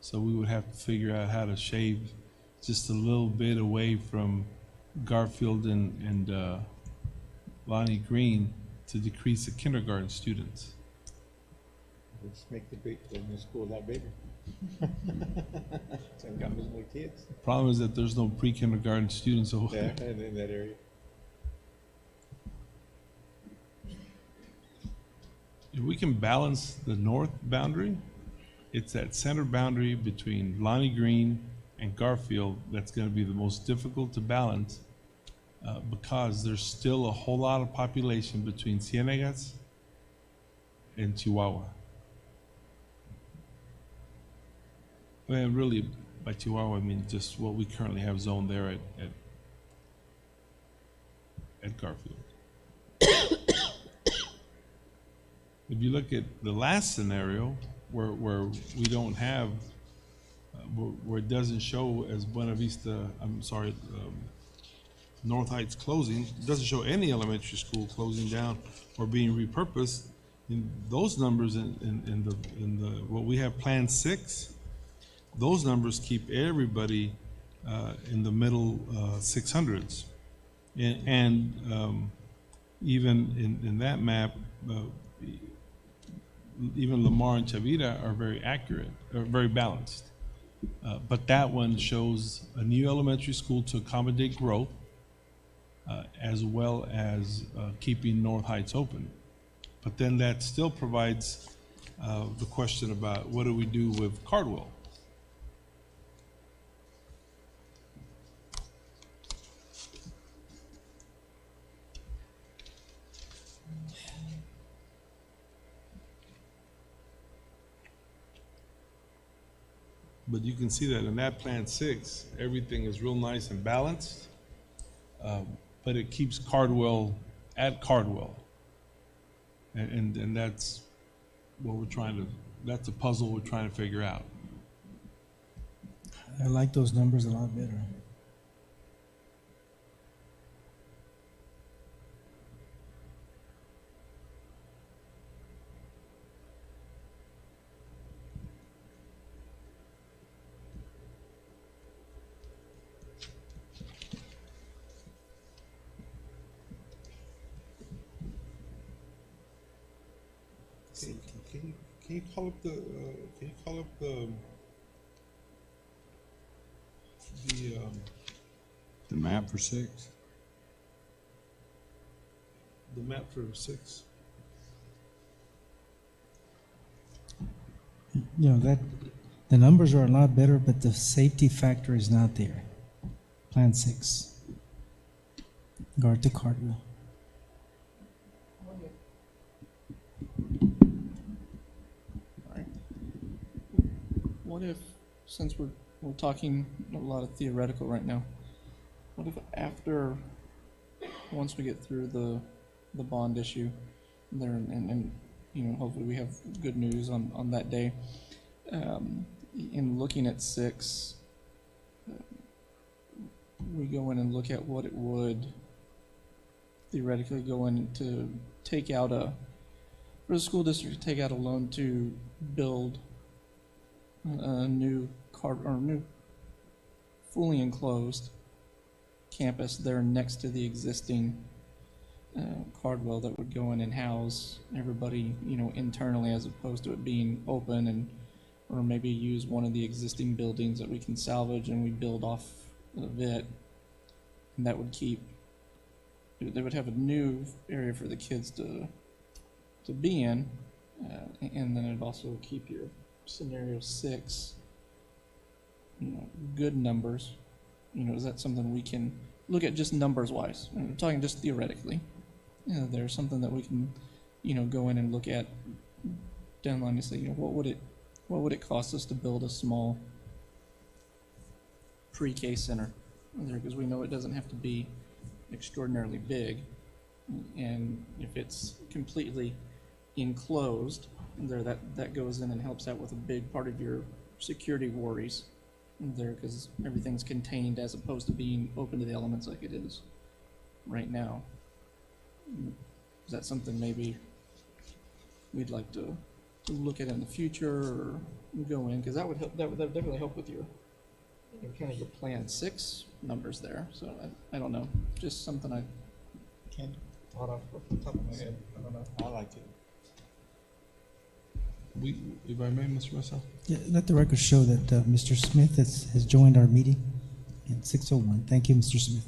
So we would have to figure out how to shave just a little bit away from Garfield and Lonnie Green to decrease the kindergarten students. Let's make the new school a lot bigger. So we got more kids. The problem is that there's no pre-kindergarten students over Yeah, and in that area. If we can balance the north boundary, it's that center boundary between Lonnie Green and Garfield that's going to be the most difficult to balance because there's still a whole lot of population between Ciénegas and Chihuahua. And really, by Chihuahua, I mean just what we currently have zoned there at Garfield. If you look at the last scenario, where we don't have, where it doesn't show as Buena Vista, North Heights closing, it doesn't show any elementary school closing down or being repurposed. In those numbers in the what we have Plan 6, those numbers keep everybody in the middle 600s, and even in that map. Even Lamar and Chavira are very accurate, or very balanced. But that one shows a new elementary school to accommodate growth, as well as keeping North Heights open. But then that still provides the question about what do we do with Cardwell? But you can see that in that Plan 6, everything is real nice and balanced, but it keeps Cardwell at Cardwell. And that's what we're trying to, that's a puzzle we're trying to figure out. I like those numbers a lot better. Can you call up the, The map for 6? the map for 6? You know, that, the numbers are a lot better, but the safety factor is not there. Plan 6. Guard to Cartwheel. Right. What if, since we're talking a lot of theoretical right now, what if after, once we get through the bond issue there, and you know, hopefully we have good news on that day, in looking at 6, we go in and look at what it would theoretically go in to take out for the school district to take out a loan to build a new new fully enclosed campus there next to the existing Cardwell that would go in and house everybody, you know, internally, as opposed to it being open, and or maybe use one of the existing buildings that we can salvage and we build off of it, and that would keep. They would have a new area for the kids to be in, and then it'd also keep your scenario 6, you know, good numbers. You know, is that something we can look at just numbers wise? I'm talking just theoretically. You know, there's something that we can, you know, go in and look at down the line and say, you know, what would it cost us to build a small pre-K center there? Because we know it doesn't have to be extraordinarily big, and if it's completely enclosed there, that goes in and helps out with a big part of your security worries there, because everything's contained as opposed to being open to the elements like it is right now. Is that something maybe we'd like to look at in the future, or go in, because that would help, that would definitely help with your kind of your plan 6 numbers there. So I don't know, just something I can't thought off the top of my head. I don't know. I like it. If I may, Mr. Massa? Yeah, let the record show that Mr. Smith has joined our meeting in 6:01. Thank you, Mr. Smith.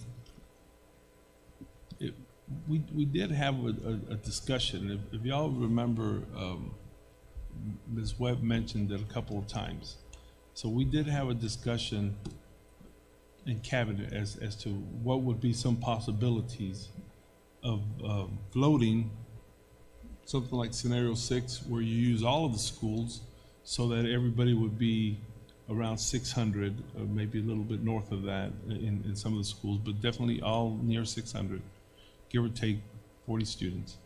We did have a discussion. If y'all remember, Ms. Webb mentioned it a couple of times. So we did have a discussion in cabinet as to what would be some possibilities of floating something like scenario 6, where you use all of the schools so that everybody would be around 600, or maybe a little bit north of that in some of the schools, but definitely all near 600, give or take 40 students.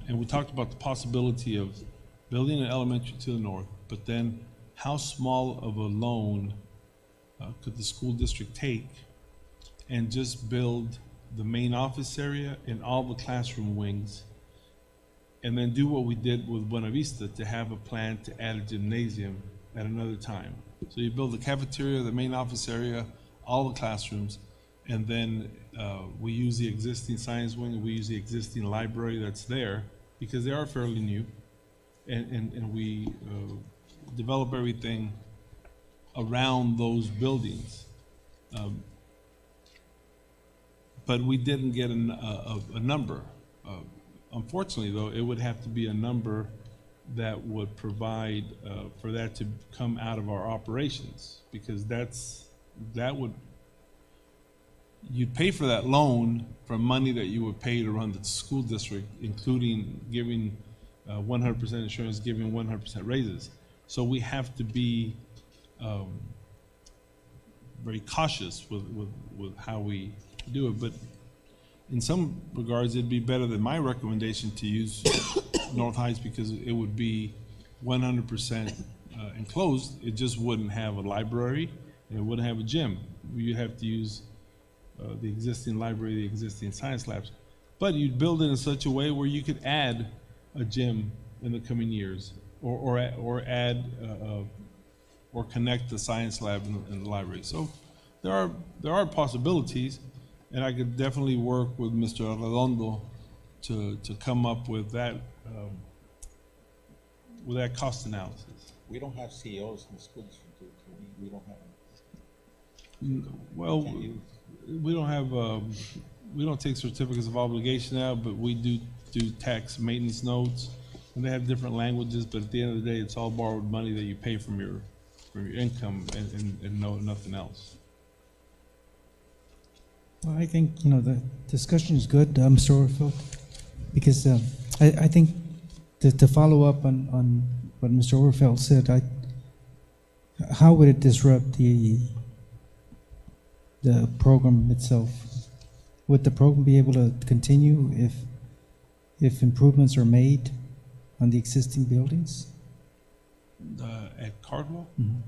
And we talked about the possibility of building an elementary to the north, but then how small of a loan could the school district take and just build the main office area and all the classroom wings, and then do what we did with Buena Vista to have a plan to add a gymnasium at another time. So you build the cafeteria, the main office area, all the classrooms, and then we use the existing science wing, we use the existing library that's there, because they are fairly new, and we develop everything around those buildings. But we didn't get a number. Unfortunately, though, it would have to be a number that would provide for that to come out of our operations, because you'd pay for that loan from money that you would pay to run the school district, including giving 100% insurance, giving 100% raises. So we have to be very cautious with how we do it. But in some regards, it'd be better than my recommendation to use North Heights, because it would be 100% enclosed. It just wouldn't have a library, and it wouldn't have a gym. You'd have to use the existing library, the existing science labs. But you'd build it in such a way where you could add a gym in the coming years, or add or connect the science lab and the library. So there are possibilities, and I could definitely work with Mr. Arredondo to come up with that with that cost analysis. We don't have CEOs in the school district, we don't have. Well, Can't use. we don't have, we don't take certificates of obligation out, but we do tax maintenance notes. And they have different languages, but at the end of the day, it's all borrowed money that you pay from your income and nothing else. Well, I think, the discussion is good, Mr. Orfeld, because I think to follow up on what Mr. Orfeld said, how would it disrupt the program itself? Would the program be able to continue if improvements are made on the existing buildings? At Cardwell? Mhm.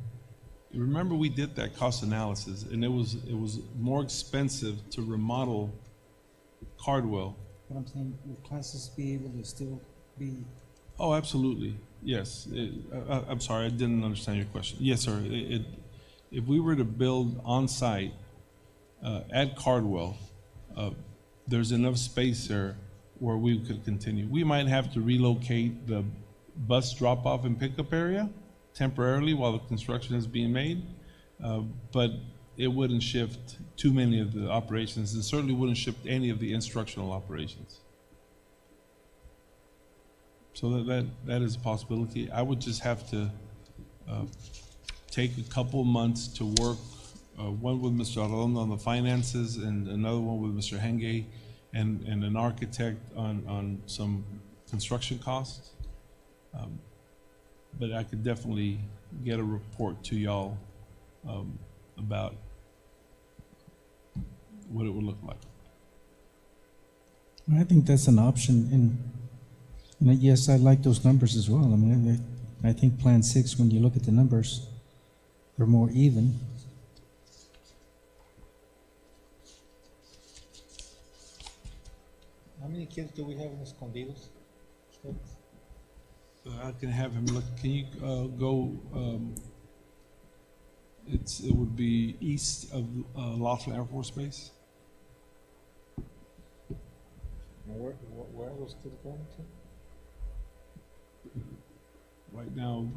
You remember we did that cost analysis, and it was more expensive to remodel Cardwell. But I'm saying, would classes be able to still be? Oh, absolutely, yes. I'm sorry, I didn't understand your question. Yes, sir. If we were to build on-site at Cardwell, there's enough space there where we could continue. We might have to relocate the bus drop-off and pickup area temporarily while the construction is being made, but it wouldn't shift too many of the operations, and certainly wouldn't shift any of the instructional operations. So that is a possibility. I would just have to take a couple months to work, one with Mr. Arredondo on the finances and another one with Mr. Henge and an architect on some construction costs. But I could definitely get a report to y'all about what it would look like. I think that's an option, and yes, I like those numbers as well. I mean, I think Plan 6, when you look at the numbers, they're more even. How many kids do we have in Escondidos? I can have him look. Can you go? It would be east of Laughlin Air Force Base. Where are those kids going to? Right now,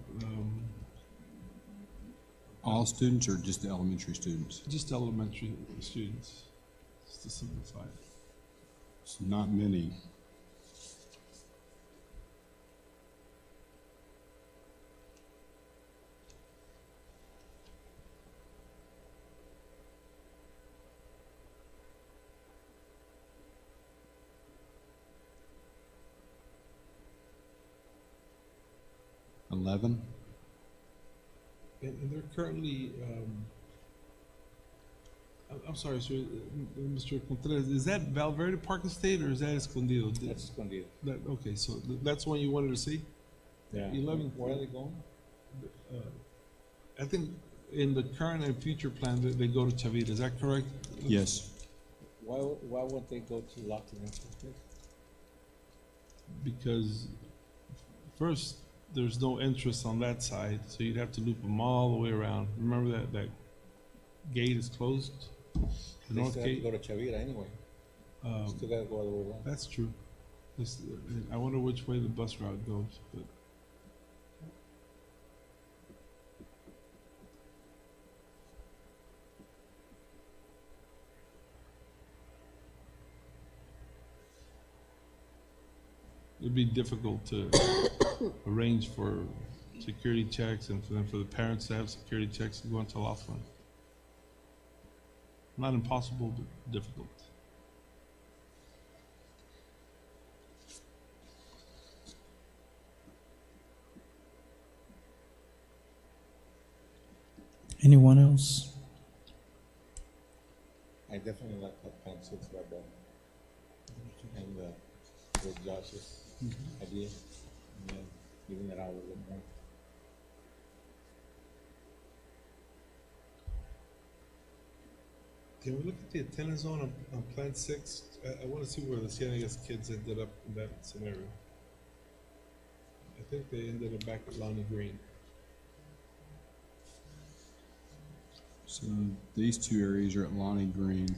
All students or just the elementary students? just elementary students, just to simplify it. It's not many. $11. And they're currently, I'm sorry, sir, Mr. Contreras, is that Valverde Park Estate or is that Escondido? That's Escondido. Okay, so that's one you wanted to see? Yeah. 11. Where are they going? I think in the current and future plan, they go to Chavita, is that correct? Yes. Why would they go to Laughlin? Because first, there's no interest on that side, so you'd have to loop them all the way around. Remember that gate is closed? The They north still have to gate? go to Chavira anyway. Still gotta go all the way around. That's true. I wonder which way the bus route goes, but. It'd be difficult to arrange for security checks and for the parents to have security checks to go into Laughlin. Not impossible, but difficult. Anyone else? I definitely like that Plan 6 right there. And with Josh's idea, and then giving it out a little more. Can we look at the attendance zone on Plan 6? I want to see where the Cienegas kids ended up in that scenario. I think they ended up back at Lonnie Green. So these two areas are at Lonnie Green.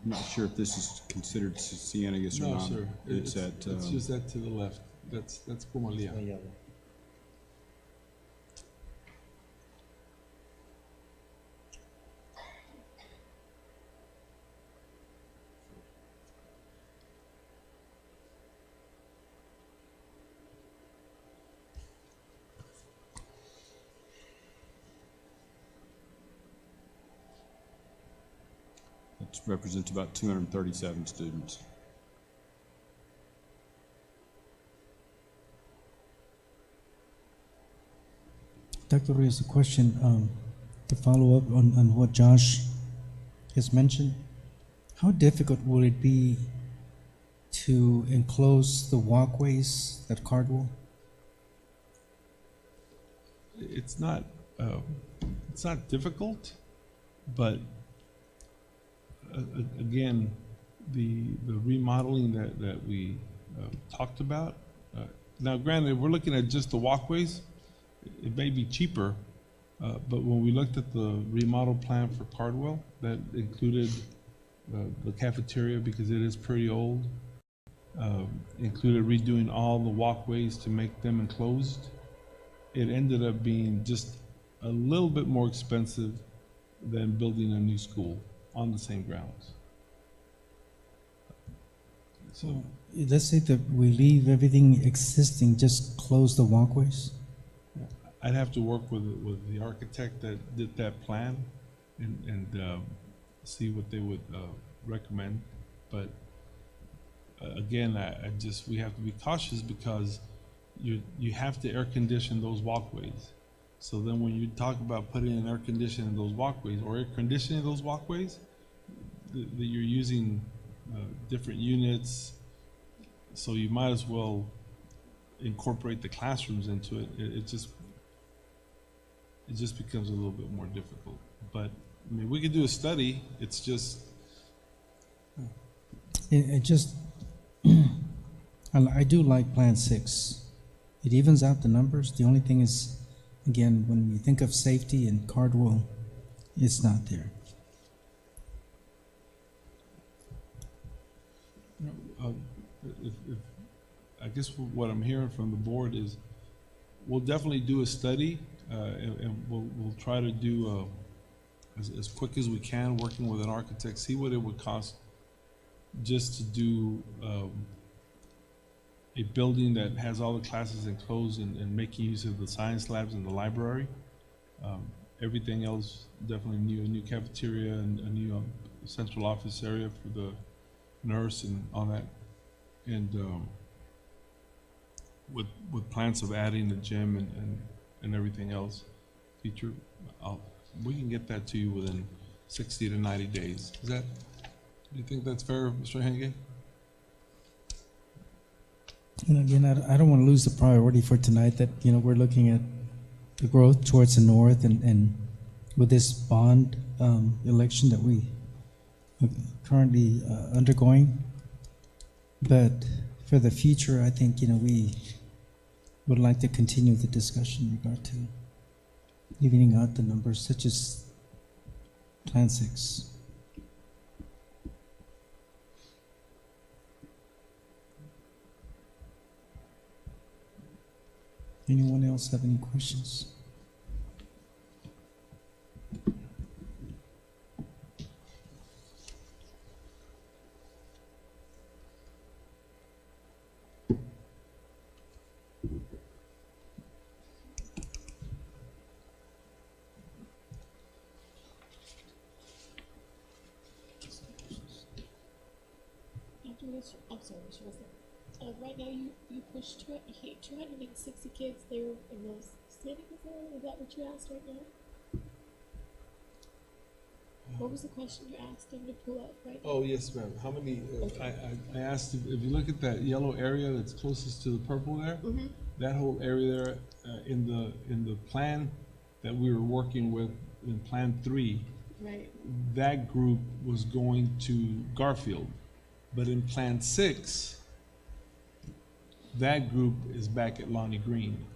I'm not sure if this is considered Cienegas or No, not. sir. It's at, It's just that to the left. That's Pumalia. That represents about 237 students. Dr. Rios, a question to follow up on what Josh has mentioned. How difficult will it be to enclose the walkways at Cardwell? It's not difficult, but again, the remodeling that we talked about. Now, granted, if we're looking at just the walkways, it may be cheaper, but when we looked at the remodel plan for Cardwell, that included the cafeteria because it is pretty old, included redoing all the walkways to make them enclosed. It ended up being just a little bit more expensive than building a new school on the same grounds. So Let's say that we leave everything existing, just close the walkways. I'd have to work with the architect that did that plan and see what they would recommend. But again, we have to be cautious because you have to air condition those walkways. So then when you talk about putting an air conditioner in those walkways or air conditioning those walkways, you're using different units. So you might as well incorporate the classrooms into it. It just becomes a little bit more difficult. But I mean, we could do a study. It's just It just, I do like Plan 6. It evens out the numbers. The only thing is, again, when we think of safety and Cardwell, it's not there. if I guess what I'm hearing from the board is we'll definitely do a study and we'll try to do as quick as we can, working with an architect, see what it would cost just to do a building that has all the classes enclosed and making use of the science labs and the library. Everything else definitely new, a new cafeteria and a new central office area for the nurse and all that. And with plans of adding the gym and everything else, future, we can get that to you within 60 to 90 days. Do you think that's fair, Mr. Henge? And again, I don't want to lose the priority for tonight that, we're looking at the growth towards the north and with this bond election that we are currently undergoing. But for the future, I think, we would like to continue the discussion in regard to evening out the numbers such as Plan 6. Anyone else have any questions? I'm sorry, Mr. President. Right now, you pushed 260 kids there in those standing facility. Is that what you asked right now? What was the question you asked him to pull up right now? Oh, yes, ma'am. How many, I asked if you look at that yellow area that's closest to the purple there, that whole area there in the plan that we were working with in Plan 3, Right. that group was going to Garfield. But in Plan 6, that group is back at Lonnie Green.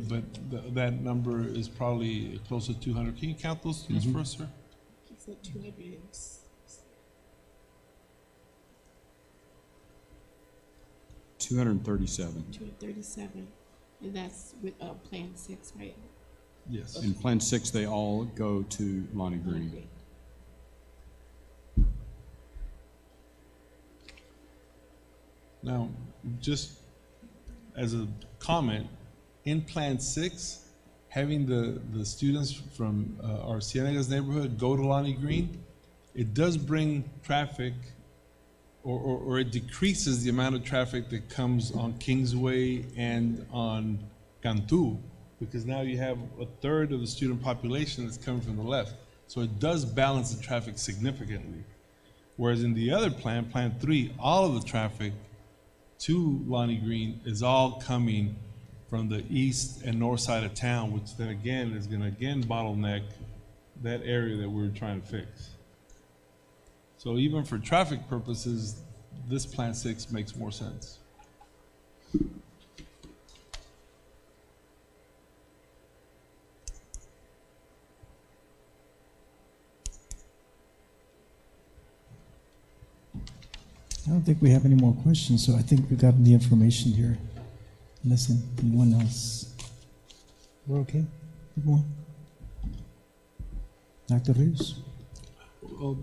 But that number is probably close to 200. Can you count those students for us, sir? He said 200. 237. 237, and that's with Plan 6, right? Yes. In Plan 6, they all go to Lonnie Green. Okay. Now, just as a comment, in Plan 6, having the students from our Cienegas neighborhood go to Lonnie Green, it does bring traffic, or it decreases the amount of traffic that comes on Kingsway and on Cantu, because now you have a third of the student population that's coming from the left. So it does balance the traffic significantly. Whereas in the other plan, Plan 3, all of the traffic to Lonnie Green is all coming from the east and north side of town, which then again is going to bottleneck that area that we're trying to fix. So even for traffic purposes, this Plan 6 makes more sense. I don't think we have any more questions, so I think we got the information here. Unless anyone else. We're okay? Good one. Dr. Rios? Well,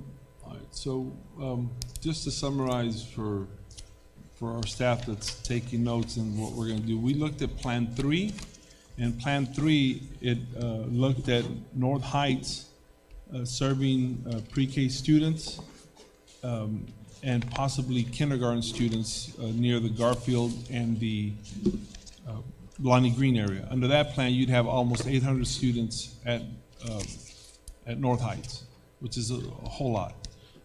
all right, so just to summarize for our staff that's taking notes and what we're going to do, we looked at Plan 3. In Plan 3, it looked at North Heights serving pre-K students and possibly kindergarten students near the Garfield and the Lonnie Green area. Under that plan, you'd have almost 800 students at North Heights, which is a whole lot.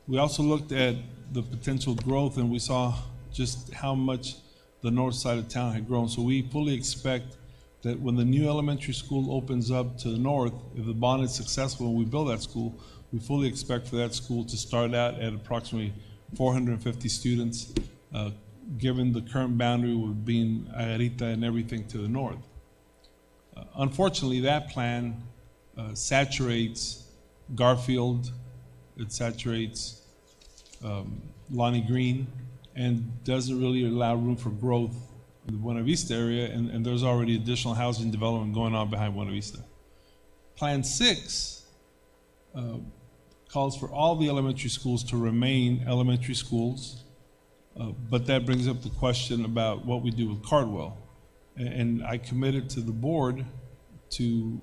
We also looked at the potential growth, and we saw just how much the north side of town had grown. So we fully expect that when the new elementary school opens up to the north, if the bond is successful and we build that school, we fully expect for that school to start out at approximately 450 students, given the current boundary with being Agarita and everything to the north. Unfortunately, that plan saturates Garfield, it saturates Lonnie Green, and doesn't really allow room for growth in the Buena Vista area, and there's already additional housing development going on behind Buena Vista. Plan 6 calls for all the elementary schools to remain elementary schools, but that brings up the question about what we do with Cardwell. And I committed to the board to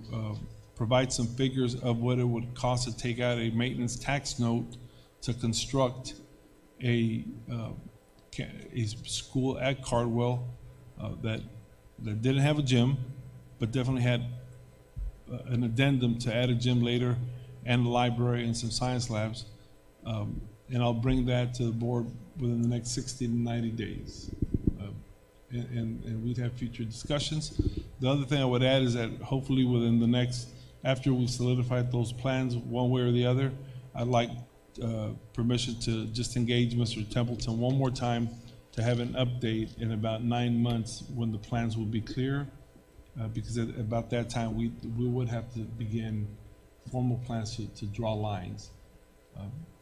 provide some figures of what it would cost to take out a maintenance tax note to construct a school at Cardwell that didn't have a gym, but definitely had an addendum to add a gym later, and a library and some science labs. And I'll bring that to the board within the next 60 to 90 days. And we'd have future discussions. The other thing I would add is that hopefully within the next, after we've solidified those plans one way or the other, I'd like permission to just engage Mr. Templeton one more time to have an update in about 9 months when the plans will be clear, because at about that time we would have to begin formal plans to draw lines,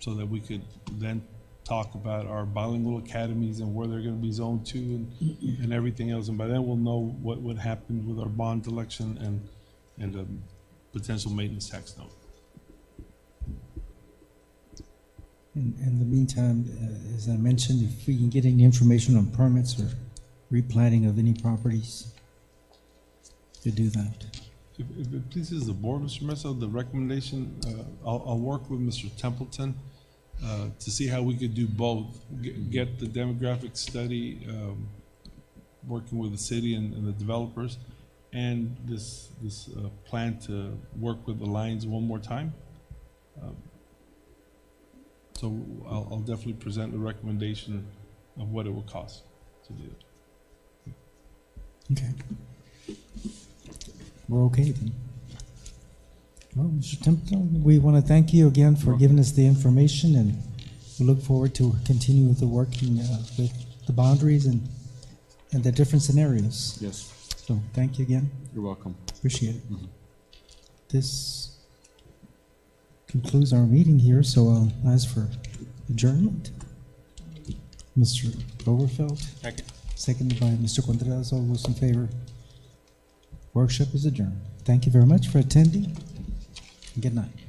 so that we could then talk about our bilingual academies and where they're going to be zoned to and everything else. And by then we'll know what would happen with our bond election and potential maintenance tax note. In the meantime, as I mentioned, if we can get any information on permits or replanting of any properties, to do that. If it pleases the board, Mr. Mesa, the recommendation, I'll work with Mr. Templeton to see how we could do both. Get the demographic study, working with the city and the developers, and this plan to work with the lines one more time. So I'll definitely present the recommendation of what it will cost to do it. Okay. We're okay then. Well, Mr. Templeton, we want to thank you again for giving us the information, and we look forward to continue with the working with the boundaries and the different scenarios. Yes, So thank you again. you're welcome. Appreciate it. This concludes our meeting here, so I'll ask for adjournment. Mr. Overfeld? Second. seconded by Mr. Contreras. All those in favor? Workshop is adjourned. Thank you very much for attending. Good night.